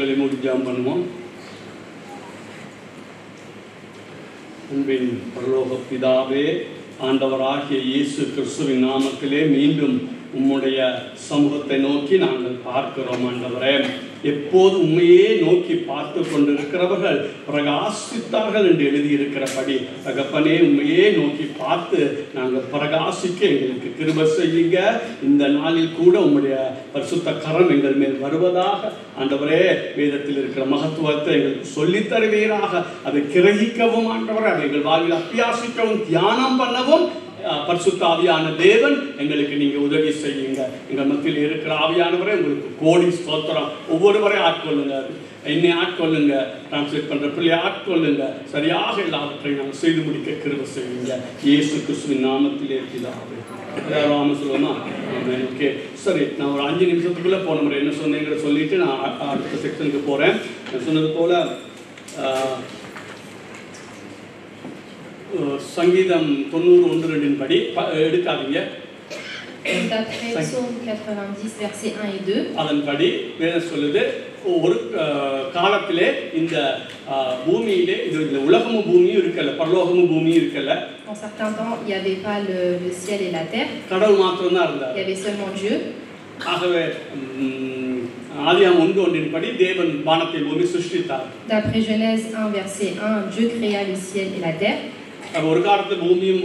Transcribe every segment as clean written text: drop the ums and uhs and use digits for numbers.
கண்களை மூடி ஜெபம் பண்ணுவோம். அன்பின் பரலோக பிதாவே, ஆண்டவராகிய இயேசு கிறிஸ்துவின் நாமத்திலே மீண்டும் உம்முடைய சமூகத்தை நோக்கி நாங்கள் பார்க்கிறோம். ஆண்டவரே, எப்போது உண்மையே நோக்கி பார்த்து கொண்டிருக்கிறவர்கள் பிரகாசித்தார்கள் என்று எழுதியிருக்கிறபடி தகப்பனே, உண்மையே நோக்கி பார்த்து நாங்கள் பிரகாசிக்க எங்களுக்கு கிருபை செய்யுங்க. இந்த நாளில் கூட உம்முடைய பரிசுத்த கரம் எங்கள் மேல் வருவதாக. ஆண்டவரே, வேதத்தில் இருக்கிற மகத்துவத்தை எங்களுக்கு சொல்லித் தருவீராக. அதை கிரகிக்கவும் ஆண்டவரே, அதை எங்கள் வாழ்வில் அபியாசிக்கவும் தியானம் பண்ணவும் பரிசுத்த ஆவியான தேவன் எங்களுக்கு நீங்க உதவி செய்யுங்க. எங்கள் மத்தியில் இருக்கிற ஆவியானவரை உங்களுக்கு கோடி ஸ்தோத்திரம். ஒவ்வொருவரை ஆட்கொள்ளுங்க, என்னை ஆட்கொள்ளுங்க, டிரான்ஸ்லேட் பண்ற பிள்ளையை ஆட்கொள்ளுங்க. சரியாக எல்லாவற்றையும் நாங்கள் செய்து முடிக்க கிருபை செய்யுங்க. இயேசு கிறிஸ்துவின் நாமத்திலே பிதாவே. ராம சொல்லுவோமா? ஓகே, சரி. நான் ஒரு 5 நிமிஷத்துக்குள்ள போன முறை என்ன சொன்னேங்கிற சொல்லிட்டு நான் அடுத்த செக்ஷனுக்கு போறேன். சொன்னது போல சங்கீதம் 90:1-2 படி எடுக்காதீங்க. அதன்படி வேதம் சொல்லுது, ஒரு காலத்திலே இந்த பூமியிலே இது உலகமும் பூமியும் இருக்கல, பரலோகமும் பூமியும் இருக்கல. En certain temps, il y avait pas le ciel et la terre. கடவுள் மாத்திரம் தான் இருந்தார். Il y avait seulement Dieu. ஆகவே ஆதியாகமம் 1:1 படி தேவன் வானத்தை பூமி சிருஷ்டித்தார். D'après Genèse 1 verset 1, Dieu créa le ciel et la terre. ஒரு காலத்துல பூமியும்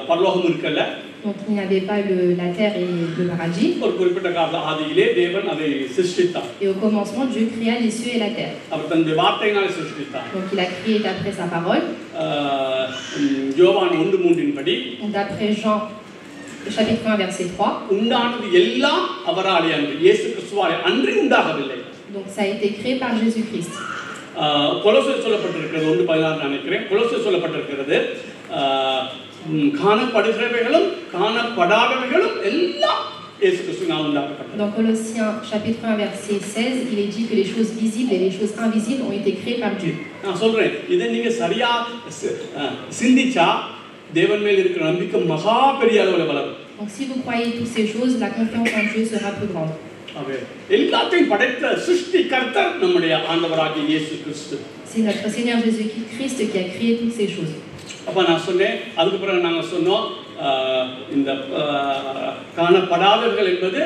பரலோகம் இருக்கல. Donc il n'y avait pas la terre et le paradis. ஒரு குறிப்பிட்ட கால ஆதியிலே தேவன் அதை சிருஷ்டித்தார். Et au commencement, Dieu créa les cieux et la terre. அவர் தன்னுடைய வார்த்தையினால் சிருஷ்டித்தார். Donc il a créé d'après sa parole. யோவான் 1:3 படி, d'après Jean chapitre 1 verset 3, உண்டானது எல்லாம் அவராலே அன்றி, இயேசு கிறிஸ்துவாலே அன்றி உண்டாகவில்லை. Donc ça a été créé par Jésus-Christ. கொலோசியர் சொல்லப்பட்டிருக்கிறது 1:16 நினைக்கிறேன். கொலோசியர் சொல்லப்பட்டிருக்கிறது, காணப்படுகிறவைகளும் காணப்படாதவைகளும் எல்லாம் இயேசு கிறிஸ்துவினால் உண்டாக்கப்பட்டது. Dans Colossiens chapitre 1 verset 16, il est dit que les choses visibles et les choses invisibles ont été créées par Dieu. நான் சொல்றேன், இதை நீங்க சரியா சிந்திச்சா தேவன் மேல் இருக்கிற நம்பிக்கை மகா பெரிய அளவில் வளரும். Donc si vous croyez toutes ces choses, la confiance en Dieu sera plus grande. எல்லாத்தையும் படைத்த சிருஷ்டிகர்த்தர் நம்முடைய ஆண்டவராகிய இயேசு கிறிஸ்து. C'est notre Seigneur Jésus-Christ qui a créé toutes ces choses. அப்ப நான் சொன்னேன், அதுக்கு பிறகு நாங்க சொன்னோம், இந்த காணப்படாதவர்கள் என்பது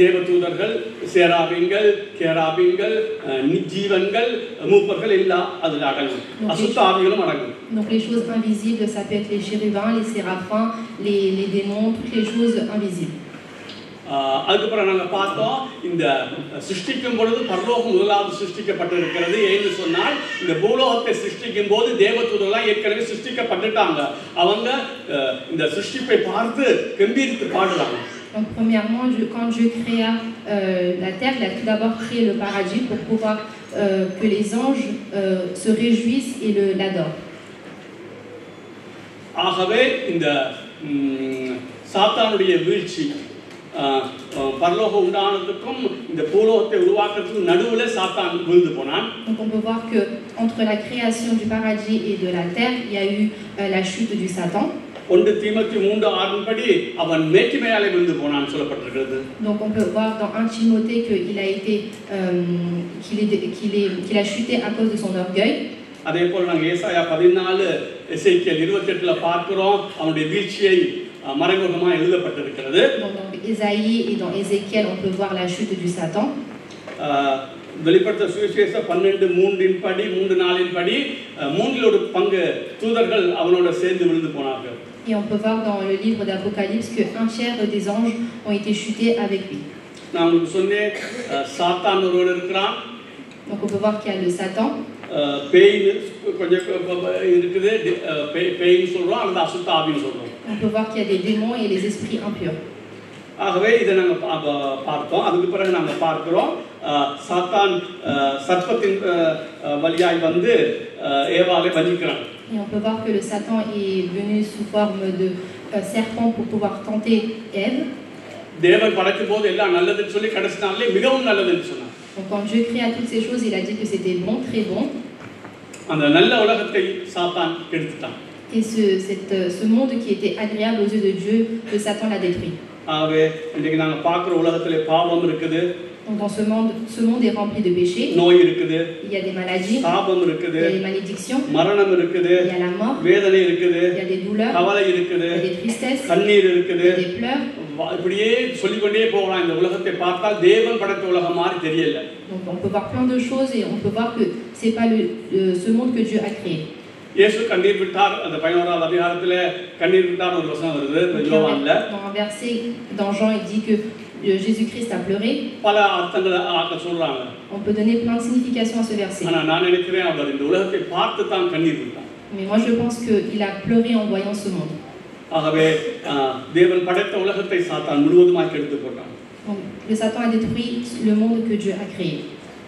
தேவதூதர்கள், சேராபீன்கள், கேராபீன்கள், ஜீவன்கள், மூப்பர்கள் எல்லாம் அதில் அடங்கும். அசுத்த ஆவிகளும் அடங்கும். Donc les choses invisibles, ça peut être les chérubins, les séraphins, les démons, toutes les choses invisibles. அதுக்கப்புறம் நாங்கள் பார்த்தோம், இந்த சிருஷ்டிக்கும் பொழுது பரலோகம் முதலாவது சிருஷ்டிக்கப்பட்டிருக்கிறது. ஏன்னு சொன்னால், இந்த பூலோகத்தை சிருஷ்டிக்கும் போது தேவதூதர்கள்லாம் ஏற்கனவே சிருஷ்டிக்கப்பட்டுட்டாங்க. அவங்க இந்த சிருஷ்டிப்பை பார்த்து கம்பீரித்து பாடுறாங்க. Donc premièrement, quand Dieu créa la terre, il a tout d'abord créé le paradis pour pouvoir que les anges se réjouissent et l'adorent. ஆகவே இந்த சாத்தானுடைய வீழ்ச்சி பரலோகம் உண்டானதுக்கும் இந்த பூலோகத்தை உருவாக்குறதுக்கும் நடுவுல சாத்தான் விழுந்து போனான். Donc on peut voir que entre la création du paradis et de la terre, il y a eu la chute du Satan. 1 தீமோத்தேயு 3:6 படி அவன் மேட்டிமையாலே விழுந்து போனான்னு சொல்லப்பட்டிருக்கிறது. Donc on peut voir dans 1 Timothée qu'il a chuté à cause de son orgueil. அதே போல நாங்க ஏசாயா 14, எசேக்கியேல் 28ல பார்க்கிறோம், அவனுடைய வீழ்ச்சியை மறைமுகமா எழுதப்பட்டிருக்கிறது. Dans Ésaïe et dans Ézéchiel, on peut voir la chute du Satan. வெளிப்படுத்த சுவிசேஷம் 12:3 படி 3:4 படி 1/3 பங்கு தூதர்கள் அவனோட சேர்ந்து விழுந்து போனார்கள். Et on peut voir dans le livre d'Apocalypse que 1/3 des anges ont été chutés avec lui. நான் உங்களுக்கு சொன்னேன், சாத்தான் ஒருவன் இருக்கிறான். Donc on peut voir qu'il y a le Satan. பேய் கொஞ்சம் இருக்குது, பேய்னு சொல்றோம், அல்லது அசுத்த ஆவின்னு சொல்றோம். On peut voir qu'il y a des démons et les esprits impurs. ஆகவே இதை நாங்க பார்த்தோம். அதுக்கு பிறகு நாங்க பார்க்கிறோம், சாத்தான் சர்ப்பத்தின் வழியாய் வந்து ஏவாளை வஞ்சிக்கிறான். Et on peut voir que le Satan est venu sous forme de serpent pour pouvoir tenter Ève. தேவன் படைக்கும் போது எல்லாம் நல்லதுன்னு சொல்லி கடைசி நாளிலே மிகவும் நல்லதுன்னு சொன்னார். Donc quand Dieu créa toutes ces choses, il a dit que c'était bon, très bon. அந்த நல்ல உலகத்தை சாத்தான் கெடுத்துட்டான். Et ce monde qui était agréable aux yeux de Dieu, le Satan l'a détruit. ஆகவே இன்றைக்கு நாங்க பார்க்குற உலகத்திலே பாவம் இருக்குது. Donc dans ce monde est rempli de péchés. நோய் இருக்குது, Il y a des maladies, சாபம் il இருக்குது, y a des malédictions, மரணம் இருக்குது, il y a la mort, வேதனை இருக்குது, il y a des douleurs, கவலை இருக்குது, il y a des tristesses, கண்ணீர் il இருக்குது. y a des pleurs. இப்படியே சொல்லிக்கொண்டே போகலாம். இந்த உலகத்தை பார்த்தால் தேவன் படைத்த உலகம் மாதிரி தெரியல. Donc on peut voir plein de choses et on peut voir que c'est pas ce monde que Dieu a créé. இயேசு கண்ணீர் விட்டார். அந்த 11வது அதிகாரத்துல கண்ணீர் விட்டார் ஒரு வசனம் வருது யோவான்ல. Dans un verset dans Jean il dit que Jésus-Christ a pleuré. பல அர்த்தங்களை சொல்றாங்க. On peut donner plein de significations à ce verset. ஆனா நான் நினைக்கிறேன் அவர் இந்த உலகத்தை பார்த்து தான் கண்ணீர் விட்டார். Mais moi je pense qu'il a pleuré en voyant ce monde. ஆகவே தேவன் படைத்த உலகத்தை சாத்தான் முழுவதுமாக கெடுத்து போட்டான். Donc le Satan a détruit le monde que Dieu a créé.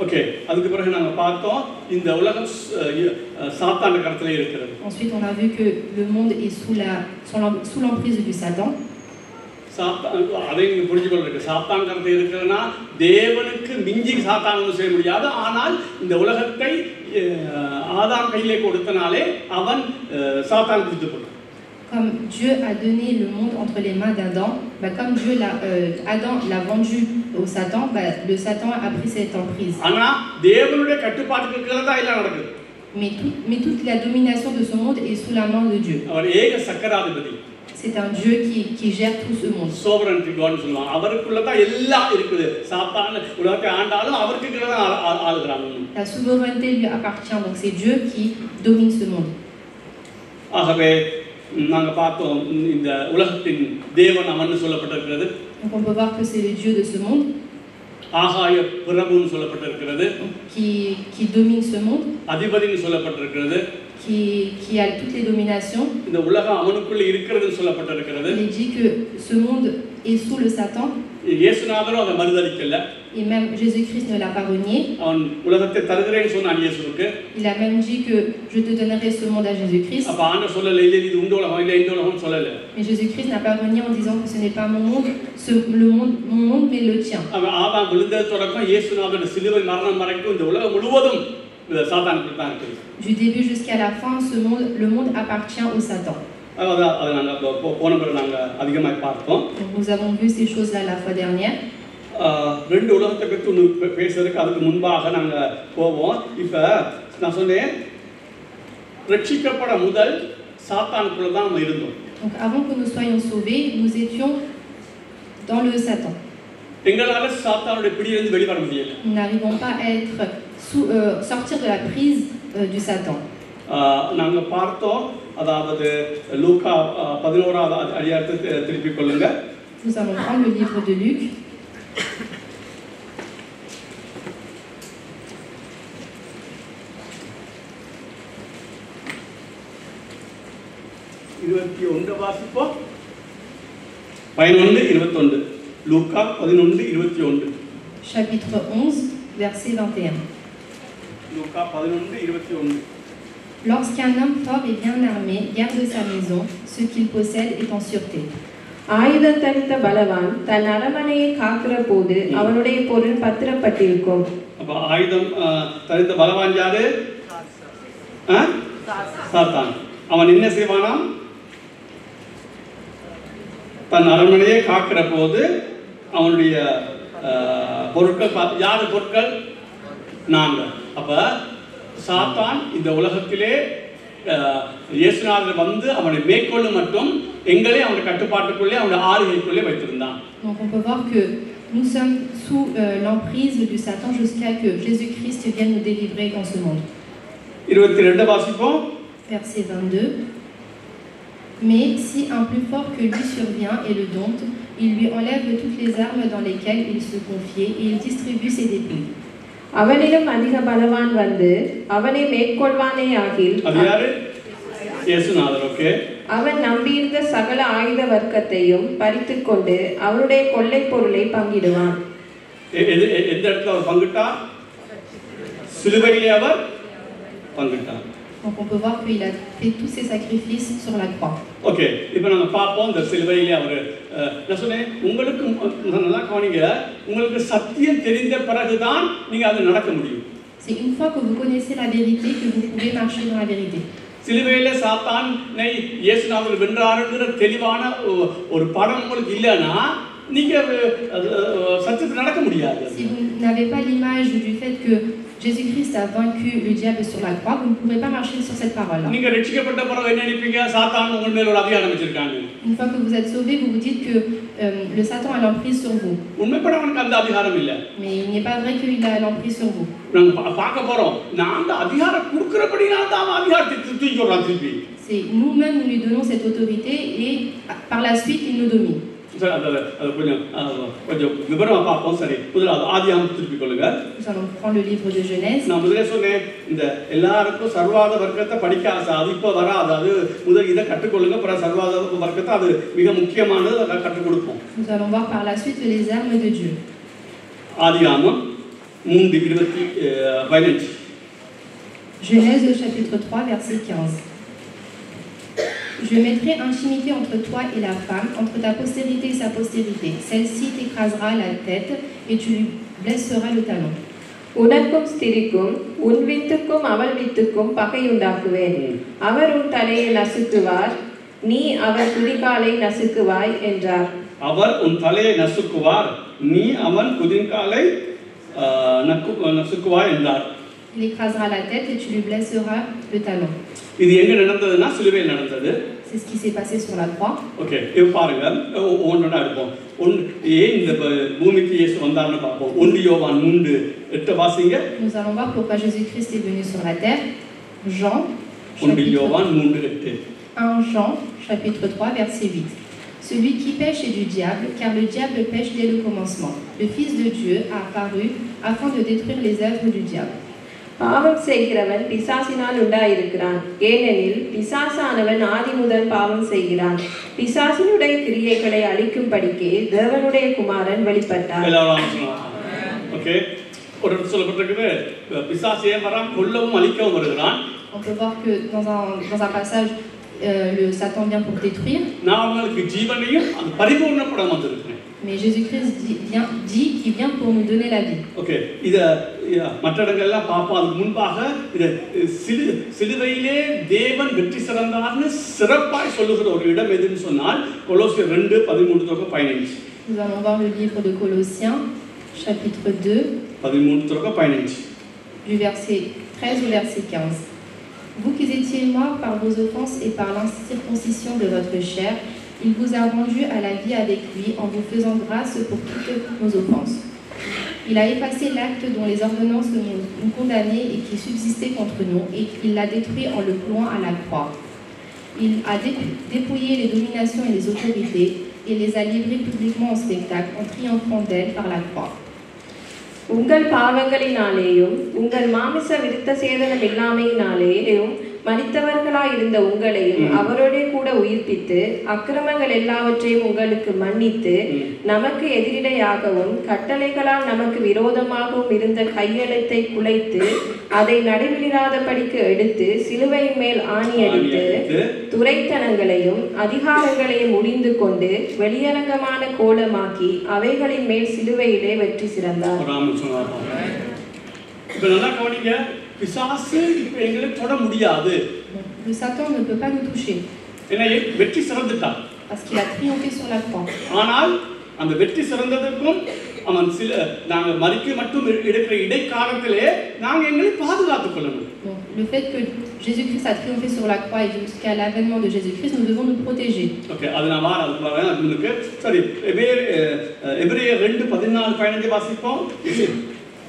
Okay, அதுக்கு பிறகு நாங்க பார்த்தோம் இந்த உலகம் சாத்தான கரத்திலே இருக்கிறது. Ensuite on a vu que le monde est sous l'emprise du Satan. அதை நீங்க புரிஞ்சுக்கொள்ளுங்க. சாத்தான் கரத்தில் இருக்கிறதுனா தேவனுக்கு மிஞ்சி சாத்தான் ஒன்றும் செய்ய முடியாது. ஆனால் இந்த உலகத்தை ஆதாம் கையிலே கொடுத்தனாலே அவன் சாத்தான் கொடுத்து போட்டான். Comme Dieu a donné le monde entre les mains d'Adam, comme Adam l'a vendu au Satan, le Satan a pris cette emprise. ஆனா தேவனுடைய கட்டுப்பாட்டுக்கு கீழ தான் எல்லாம் நடக்குது. Mais toute la domination de ce monde est sous la main de Dieu. அவர் ஏக சக்கராதிபதி. C'est un Dieu qui gère tout ce monde. Sovereignty God சொல்லுவாங்க. அவருக்குள்ள தான் எல்லாம் இருக்குது. சாத்தான் உலகத்தை ஆண்டாலும் அவருக்கு கீழ தான் ஆளுகிறாங்க. La souveraineté lui appartient, donc c'est Dieu qui domine ce monde. ஆகவே நாங்க பார்த்தோம் இந்த உலகத்தின் தேவன் அவன்னு சொல்லப்பட்டிருக்கிறது. Donc on peut voir que c'est le Dieu de ce monde. ஆகாய பிரபுன்னு சொல்லப்பட்டிருக்கிறது. Qui domine ce monde. அதிபதின்னு சொல்லப்பட்டிருக்கிறது. Qui a toutes les dominations. இந்த உலகம் அவனுக்குள்ள இருக்கிறதுன்னு சொல்லப்பட்டிருக்கிறது. Il dit que ce monde est sous le Satan. இயேசுநாதரும் அதை மறுதலிக்கல. Et même Jésus-Christ ne l'a pas renié. அவன் உலகத்தை தருகிறேன்னு சொன்னான் இயேசுவுக்கு. Il a même dit que je te donnerai ce monde à Jésus-Christ. அப்ப ஆண்டவர் சொல்லல இல்ல இது உங்க உலகம் இல்ல இந்த உலகம் சொல்லல. Mais Jésus-Christ n'a pas renié en disant que ce n'est pas mon monde, mon monde mais le tien. அவன் ஆதாம் விழுந்தது தொடக்கம் இயேசுநாதர் சிலுவை மரணம் வரைக்கும் இந்த உலகம் முழுவதும் சாத்தானுக்கு தான் இருக்குது. Du début jusqu'à la fin, le monde appartient au Satan. அதை நாங்கள் போன பிறகு நாங்கள் அதிகமாக பார்த்தோம். Nous avons vu ces choses-là la fois dernière. ரெண்டு உலகத்தை பற்றி பேசுறதுக்கு அதுக்கு முன்பாக நாங்கள் போவோம். இப்போ நான் சொன்னேன் ரட்சிக்கப்பட முதல் சாத்தானுக்குள்ள தான் நம்ம இருந்தோம். Donc avant que nous soyons sauvés, nous étions dans le Satan. எங்களால சாத்தானுடைய பிடியிலிருந்து வெளிவர முடியல. Nous n'arrivons pas à être sortir de la prise du Satan. நாங்கள் பார்த்தோம். அதாவது லூக்கா 11வது அதிகாரத்தை திருப்பிக் கொள்ளுங்க. Nous allons prendre le livre de Luc. வாசிப்போம். 11:21. லூக்கா 11:21. Chapitre 11, verset 21. லூக்கா 11:21. Lorsqu'un homme fort et bien armé garde sa maison, ce qu'il possède est en sûreté. ஆயுதம் தரித்த பலவான் தன் அரமனையை காக்கிற போது அவனுடைய பொருள் பத்திரப்பட்டிருக்கும். அப்ப ஆயுதம் தரித்த பலவான் யாரு? சாத்தான். அவன் என்ன செய்வானாம்? தன் அரண்மனையை காக்கிற போது அவனுடைய பொருட்கள் யாரு பொருட்கள்? நாங்கள். அப்ப சாத்தான் இந்த உலகத்திலே இயேசுநாதர் வந்து அவனை மேற்கொள்ள மட்டும் எங்களை அவனுடைய கட்டுப்பாட்டுக்குள்ளே அவனுடைய ஆளுகைக்குள்ளே வைத்திருந்தான். Donc on peut voir que nous sommes sous l'emprise du Satan jusqu'à que Jésus-Christ vienne nous délivrer dans ce monde. 22 வாசிப்போம். Verset 22. Mais si un plus fort que lui survient et le dompte, il lui enlève toutes les armes dans lesquelles il se confiait et il distribue ses dépouilles. அவனிலும் அதிக பலவான் வந்து அவனை மேற்கொள்வானே ஆகில் அவன் நம்பியிருந்த சகல ஆயுத வர்க்கத்தையும் பறித்துக் கொண்டு அவருடைய கொள்ளை பொருளை பங்கிடுவான். எந்த இடத்துல அவர் பங்கிட்டார்? சிலுவையிலே அவர் பங்கிட்டார். Donc on peut voir qu'il a fait tous ses sacrifices sur la croix. Okay, இப்போ நாங்க பாப்போம் இந்த சிலுவையிலே அவர் நான் சொன்னேன் உங்களுக்கு நல்லா கவனிங்க, உங்களுக்கு சத்தியம் தெரிந்த பிறகுதான் நீங்க அது நடக்க முடியும். C'est une fois que vous connaissez la vérité que vous pouvez marcher dans la vérité. சிலுவையிலே சாத்தானை இயேசுநாதர் வென்றாருங்கிற தெளிவான ஒரு படம் உங்களுக்கு இல்லைன்னா நீங்க சத்தியத்தில் நடக்க முடியாது. Si vous n'avez pas l'image du fait que Jésus-Christ a vaincu le diable sur la croix, vous ne pourrez pas marcher sur cette parole-là. நீங்க ரட்சிக்கப்பட்ட பிறகு என்ன நினைப்பீங்க? சாத்தான் உங்கள் மேல ஒரு அதிகாரம் வச்சிருக்காங்க. Une fois que vous êtes sauvé, vous vous dites que le Satan a l'emprise sur vous. உண்மைப்படவனுக்கு அந்த அதிகாரம் இல்ல. Mais il n'est pas vrai qu'il a l'emprise sur vous. நாங்க பார்க்க போறோம். நான் அந்த அதிகாரம் கொடுக்கிறபடினால தான் அவன் அதிகாரத்தை தூக்கி வரான் திருப்பி. C'est nous-mêmes, nous lui donnons cette autorité et par la suite, il nous domine. சரி, அது கொஞ்சம் விவரமா பார்ப்போம். சரி, முதல்ல ஆதியாகமம் திருப்பி கொள்ளுங்க. Nous allons prendre le livre de Genèse. நான் முதல்ல சொன்னேன், இந்த எல்லாருக்கும் சர்வாத வர்க்கத்தை படிக்க ஆசை. அது இப்போ வராது. அது முதல் இதை கற்றுக்கொள்ளுங்க. அப்புறம் சர்வாத வர்க்கத்தை அது மிக முக்கியமானது, அதை கற்றுக் கொடுப்போம். Nous allons voir par la suite les armes de Dieu. ஆதியாகமம் 3:15. Genèse chapitre 3, verset 15. Je mettrai intimité entre toi et la femme, entre ta postérité et sa postérité. Celle-ci t'écrasera la tête et tu lui blesseras le talon. உனக்கும் ஸ்திரிக்கும் உன் வித்துக்கும் அவள் வித்துக்கும் பகையுண்டாக்குவேன். அவர் உன் தலையை நசுக்குவார், நீ அவர் குதிகாலை நசுக்குவாய் என்றார். அவர் உன் தலையை நசுக்குவார், நீ அவன் குதிகாலை நசுக்குவாய் என்றார். Il écrasera la tête et tu lui blesseras le talon. இது எங்க நடந்ததுன்னா சிலுவையில் நடந்தது. C'est ce qui s'est passé sur la croix. Okay, இப்போ பாருங்க, ஒவ்வொன்றா எடுப்போம். ஏன் இந்த பூமிக்கு இயேசு வந்தார்னு பார்ப்போம். 1 யோவான் 3:8 வாசிங்க. Nous allons voir pourquoi Jésus-Christ est venu sur la terre. Jean, 1 யோவான் 3:8. 1 Jean, chapitre 3, verset 8. Celui qui pêche est du diable, car le diable pêche dès le commencement. Le Fils de Dieu a apparu afin de détruire les œuvres du diable. பாவம் செய்கிறவன் பிசாசினால் உண்டாயிருக்கிறான். ஏனெனில் பிசாசானவன் ஆதி முதல் பாவம் செய்கிறான். பிசாசினுடைய கிரியைகளை அழிக்கும்படிக்கு தேவனுடைய குமாரன் வெளிப்பட்டார். ஓகே, ஒரு சொல்லப்பட்டிருக்குது, பிசாசு ஏன் வரான்? கொல்லவும் அழிக்கவும் வருகிறான். On peut voir que dans un passage, le Satan vient pour détruire. நான் உங்களுக்கு ஜீவனையும் அது பரிபூர்ணப்பட வந்திருக்கிறேன். Mais Jésus-Christ dit qu'il vient pour nous donner la vie. Okay, இத மற்ற இடங்கள்லாம் பார்ப்போம். அதுக்கு முன்பாக இத சிலுவையிலே தேவன் வெற்றி சிறந்தார்னு சிறப்பாய் சொல்லுகிற ஒரு இடம் எதுன்னு சொன்னால் கொலோசியர் 2:13-15. Nous allons voir le livre de Colossiens, chapitre 2, 13-15. du verset 13 au verset 15. Vous qui étiez morts par vos offenses et par l'incirconcision de votre chair, il vous a rendus à la vie avec lui en vous faisant grâce pour toutes nos offenses. Il a effacé l'acte dont les ordonnances nous condamnaient et qui subsistait contre nous, et il l'a détruit en le clouant à la croix. Il a dépouillé les dominations et les autorités et les a livrées publiquement en spectacle en triomphant d'elles par la croix. உங்கள் பாவங்களினாலேயும் உங்கள் மாமிச விருத்த சேதனம் இல்லாமையினாலேயும் மரித்தவர்களாயிருந்த உங்களையும் அவரோட கூட உயிர்ப்பித்து அக்கிரமங்கள் எல்லாவற்றையும் உங்களுக்கு மன்னித்து நமக்கு எதிரிடையாகவும் கட்டளைகளால் நமக்கு விரோதமாகவும் இருந்த கையெழுத்தை குலைத்து அதை நடைபெறாதபடிக்கு எடுத்து சிலுவையின் மேல் ஆணியடித்து துரைத்தனங்களையும் அதிகாரங்களையும் முடிந்து கொண்டு வெளியரங்கமான கோலமாக்கி அவைகளின் மேல் சிலுவையிலே வெற்றி சிறந்தார். பிசாசு இப்ப எங்களை தொட முடியாது. Le Satan ne peut pas nous toucher. ஏன்னா வெற்றி சிறந்துட்டான். Parce qu'il a triomphé sur la croix. ஆனால் அந்த வெற்றி சிறந்ததற்கும் அவன் நாங்க மரிக்க மட்டும் இருக்கிற இடைக்காலத்திலே நாங்க எங்களை பாதுகாத்துக் கொள்ளணும். Donc le fait que Jésus-Christ a triomphé sur la croix et jusqu'à l'avènement de Jésus-Christ, nous devons nous protéger. Okay, அது நான் வரேன் அதுக்கு. சரி, எபிரேயர் 2:14-15 வாசிப்போம்.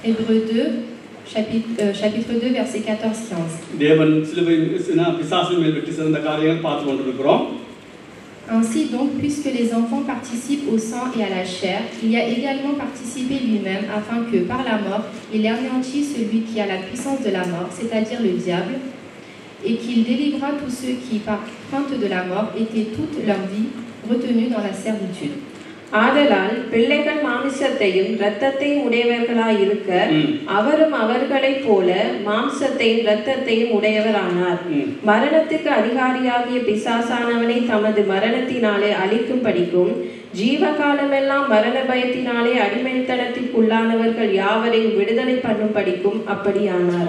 Hébreux 2 chapitre 2 verset 14-15. தேவன் சிலுவையினா பிசாசின் மேல் வெற்றி சிறந்த காரியங்கள் பார்த்து கொண்டிருக்கிறோம். Ainsi donc, puisque les enfants participent au sang et à la chair, il y a également participé lui-même, afin que, par la mort, il anéantisse celui qui a la puissance de la mort, c'est-à-dire le diable, et qu'il délivra tous ceux qui, par crainte de la mort, étaient toute leur vie retenus dans la servitude. ஆதலால் பிள்ளைகள் மாமிசத்தையும் இரத்தத்தையும் உடையவர்களாயிருக்க அவரும் அவர்களைப் போல மாம்சத்தையும் இரத்தத்தையும் உடையவரானார். மரணத்துக்கு அதிகாரியாகிய பிசாசானவனை தமது மரணத்தினாலே அழிக்கும்படிக்கும் ஜீவகாலமெல்லாம் மரண பயத்தினாலே அடிமைத்தனத்திற்குள்ளானவர்கள் யாவரையும் விடுதலை பண்ணும்படிக்கும் அப்படியானார்.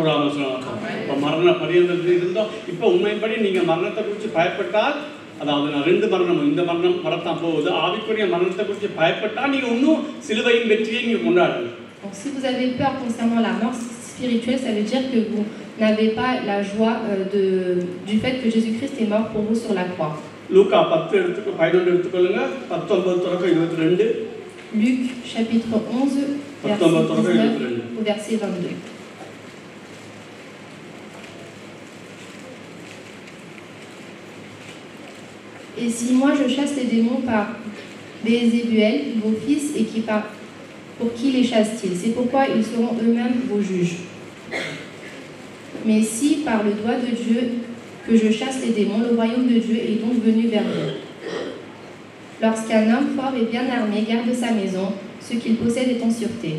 மரண பரியந்தத்தில் இருந்தோம். இப்ப உண்மைப்படி நீங்க மரணத்தை குறித்து பயப்பட்டால் அதாவது நான் ரெண்டு மரணம் இந்த மரணம் வரத்தான் போகுது ஆவிக்குரிய மரணத்தை குறித்து பயப்பட்டா நீங்க இன்னும் சிலுவையின் வெற்றியை நீங்க கொண்டாடல. Donc si vous avez peur concernant la mort spirituelle, ça veut dire que vous n'avez pas la joie du fait que Jésus-Christ est mort pour vous sur la croix. லூக்கா 10 எடுத்துக்கொள்ளுங்க 19 தொடக்கம் 22. Luc chapitre 11 verset 19 au verset 22. Et si moi je chasse les démons par Bézébuel, vos fils, et pour qui les chasse-t-il? C'est pourquoi ils seront eux-mêmes vos juges. Mais si par le doigt de Dieu que je chasse les démons, le royaume de Dieu est donc venu vers vous. Lorsqu'un homme fort et bien armé garde sa maison, ce qu'il possède est en sûreté.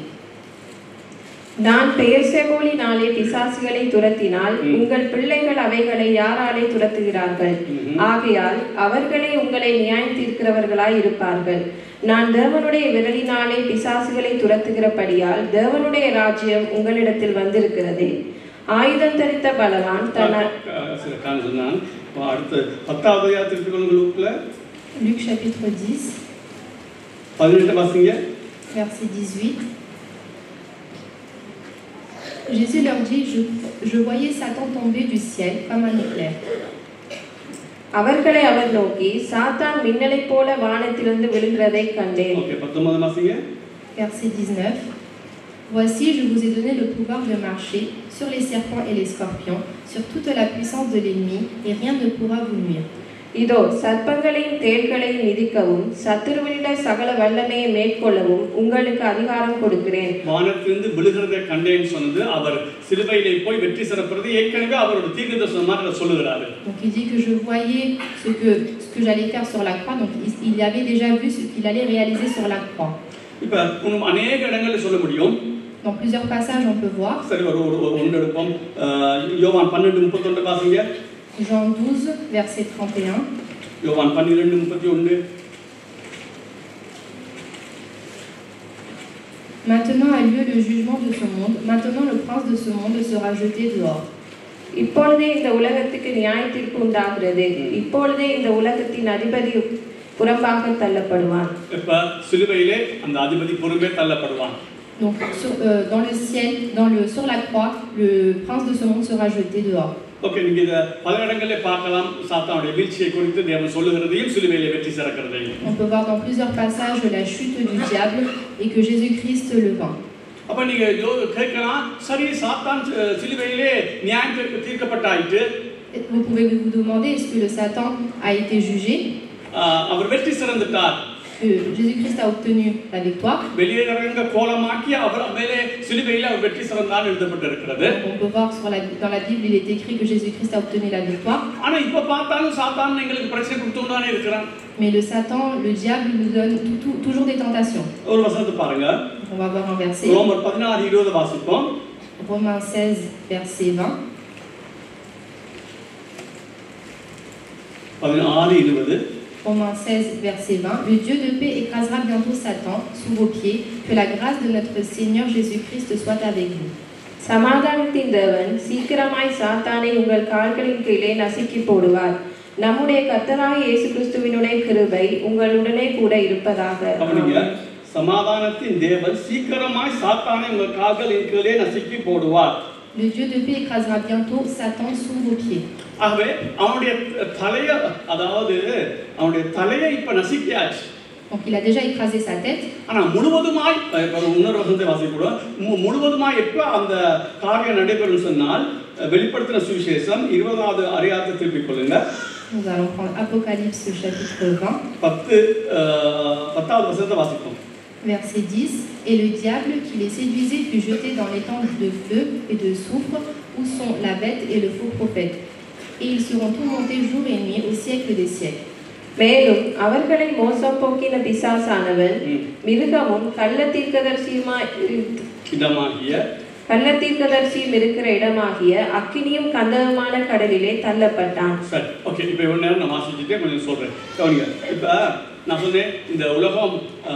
நான் பெயர்செபூலினாலே பிசாசுகளை துரத்தினால் உங்கள் பிள்ளைகள் அவைகளை யாராலே துரத்துகிறார்கள்? ஆகையால் அவர்களே உங்களை நியாயம் தீர்க்கிறவர்களாய் இருப்பார்கள். நான் தேவனுடைய விரலினாலே பிசாசுகளை துரத்துகிறபடியால் தேவனுடைய ராஜ்யம் உங்களிடத்தில் வந்திருக்கிறது. ஆயுதம் தரித்த பலவான் அடுத்து 10வது திருப்பிக்கொள்ளுங்க. Luc chapitre 10 18 வாசிங்க. verset 18. Jésus leur dit, je voyais Satan tomber du ciel comme un éclair. அவர்களை அவர் நோக்கி சாத்தான் மின்னலை போல வானத்திலிருந்து விழுகிறதை கண்டேன். ஓகே 19 வாசிங்க. Verset 19. Voici, je vous ai donné le pouvoir de marcher sur les serpents et les scorpions, sur toute la puissance de l'ennemi, et rien ne pourra vous nuire. இதோ சர்ப்பங்களையும் தேள்களையும் மிதிக்கவும் சத்துருவினுடைய சகல வல்லமையை மேற்கொள்ளவும் உங்களுக்கு அதிகாரம் கொடுக்கிறேன். வானத்திலிருந்து விழுகிறதை கண்டேன்னு சொன்னது அவர் சிலுவையிலே போய் வெற்றி சிறப்புறது ஏற்கனவே அவரோட தீர்க்கதரிசனமாக சொல்லுகிறாரு. Donc il dit que je voyais ce que j'allais faire sur la croix, donc il avait déjà vu ce qu'il allait réaliser sur la croix. இப்ப अनेक இடங்களில் சொல்ல முடியும். Dans plusieurs passages on peut voir. சரி ஒன்று எடுப்போம். யோவான் 12:31 வாசிங்க. Jean 12 verset 31. யோவான் 12:31. Maintenant a lieu le jugement de ce monde. Maintenant le prince de ce monde sera jeté dehors. இப்பொழுதே இந்த உலகத்துக்கு நியாயத்தீர்ப்பு உண்டாகிறது. இப்பொழுதே இந்த உலகத்தின் அதிபதி புறம்பாக தள்ளப்படுவான். இப்ப சிலுவையிலே அந்த அதிபதி புறம்பே தள்ளப்படுவான். Donc dans le ciel, sur la croix, le prince de ce monde sera jeté dehors. Okay நீங்க இத பல இடங்களிலே பார்க்கலாம். சாத்தானுடைய வீழ்ச்சியை குறித்து தேவன் சொல்லுகிறதையும் சிலுவையிலே வெற்றி சிறக்கிறதையும். On peut voir dans plusieurs passages la chute du diable et que Jésus-Christ le vainc. அப்ப நீங்க கேட்கலாம், சரி சாத்தான் சிலுவையிலே நியாயம் தீர்க்கப்பட்டாயிற்று. Vous pouvez vous demander, est-ce que le Satan a été jugé? அவர் வெற்றி சிறந்துட்டார். Jésus-Christ a obtenu la victoire. வெளியேறங்க கோலமாக்கி அவர் மேலே சிலுவையிலே அவர் வெற்றி சிறந்தார் எழுதப்பட்டிருக்கிறது. On peut voir dans la Bible il est écrit que Jésus-Christ a obtenu la victoire. ஆனா இப்ப பார்த்தாலும் சாத்தான் எங்களுக்கு பிரச்சனை கொடுத்துட்டானே இருக்கிறான். Mais le Satan, le diable nous donne toujours des tentations. ஒரு வசனத்தை பாருங்க. On va voir un verset. ரோமர் 16:20 வாசிப்போம். Romains 16 verset 20. 16:20. Romains 16 verset 20. Le Dieu de paix écrasera bientôt Satan sous vos pieds. Que la grâce de notre Seigneur Jésus-Christ soit avec vous. சமாதானத்தின் தேவன் சீக்கிரமாய் சாத்தானை உங்கள் கால்களின் கீழே நசுக்கி போடுவார். நம்முடைய கர்த்தராகிய இயேசு கிறிஸ்துவினுடைய கிருபை உங்களுடனே கூட இருப்பதாக. சமாதானத்தின் தேவன் சீக்கிரமாய் சாத்தானை உங்கள் கால்களின் கீழே நசுக்கி போடுவார். Le Dieu de paix écrasera bientôt Satan sous vos pieds. ஆகவே அவனுடைய தலையை இப்ப நசுக்கியாச்சு. Donc il a déjà écrasé sa tête. ஆனா முழுவதுமாய் இன்னொரு வசனத்தை வாசிக்கிறோம். முழுவதுமாய் எப்ப அந்த காரியம் நடைபெறும் சொன்னால் வெளிப்படுத்தின சுவிசேஷம் 20வது அதிகாரத்தை திருப்பிக் கொள்ளுங்க. Nous allons prendre Apocalypse chapitre 20. 10வது வசனத்தை வாசிப்போம். Verset 10. Et le diable qui les séduisait fut jeté dans les temps de feu et de soufre où sont la bête et le faux prophète. Et ils seront tourmentés jour et nuit au siècle des siècles. மேலும் அவர்களை மோசம் போக்கின பிசாசானவன் மிருகமும் கள்ளத்தீர்க்கதரிசியும் இருக்கிற இடமாகிய அக்கினியும் கந்தகமான கடலிலே தள்ளப்பட்டான். சரி, okay. இப்போ இவ்வளவு நேரம் நான் வாசிச்சுட்டே கொஞ்சம் சொல்றேன். கவனிங்க. இப்ப நான் சொன்னேன் இந்த உலகம்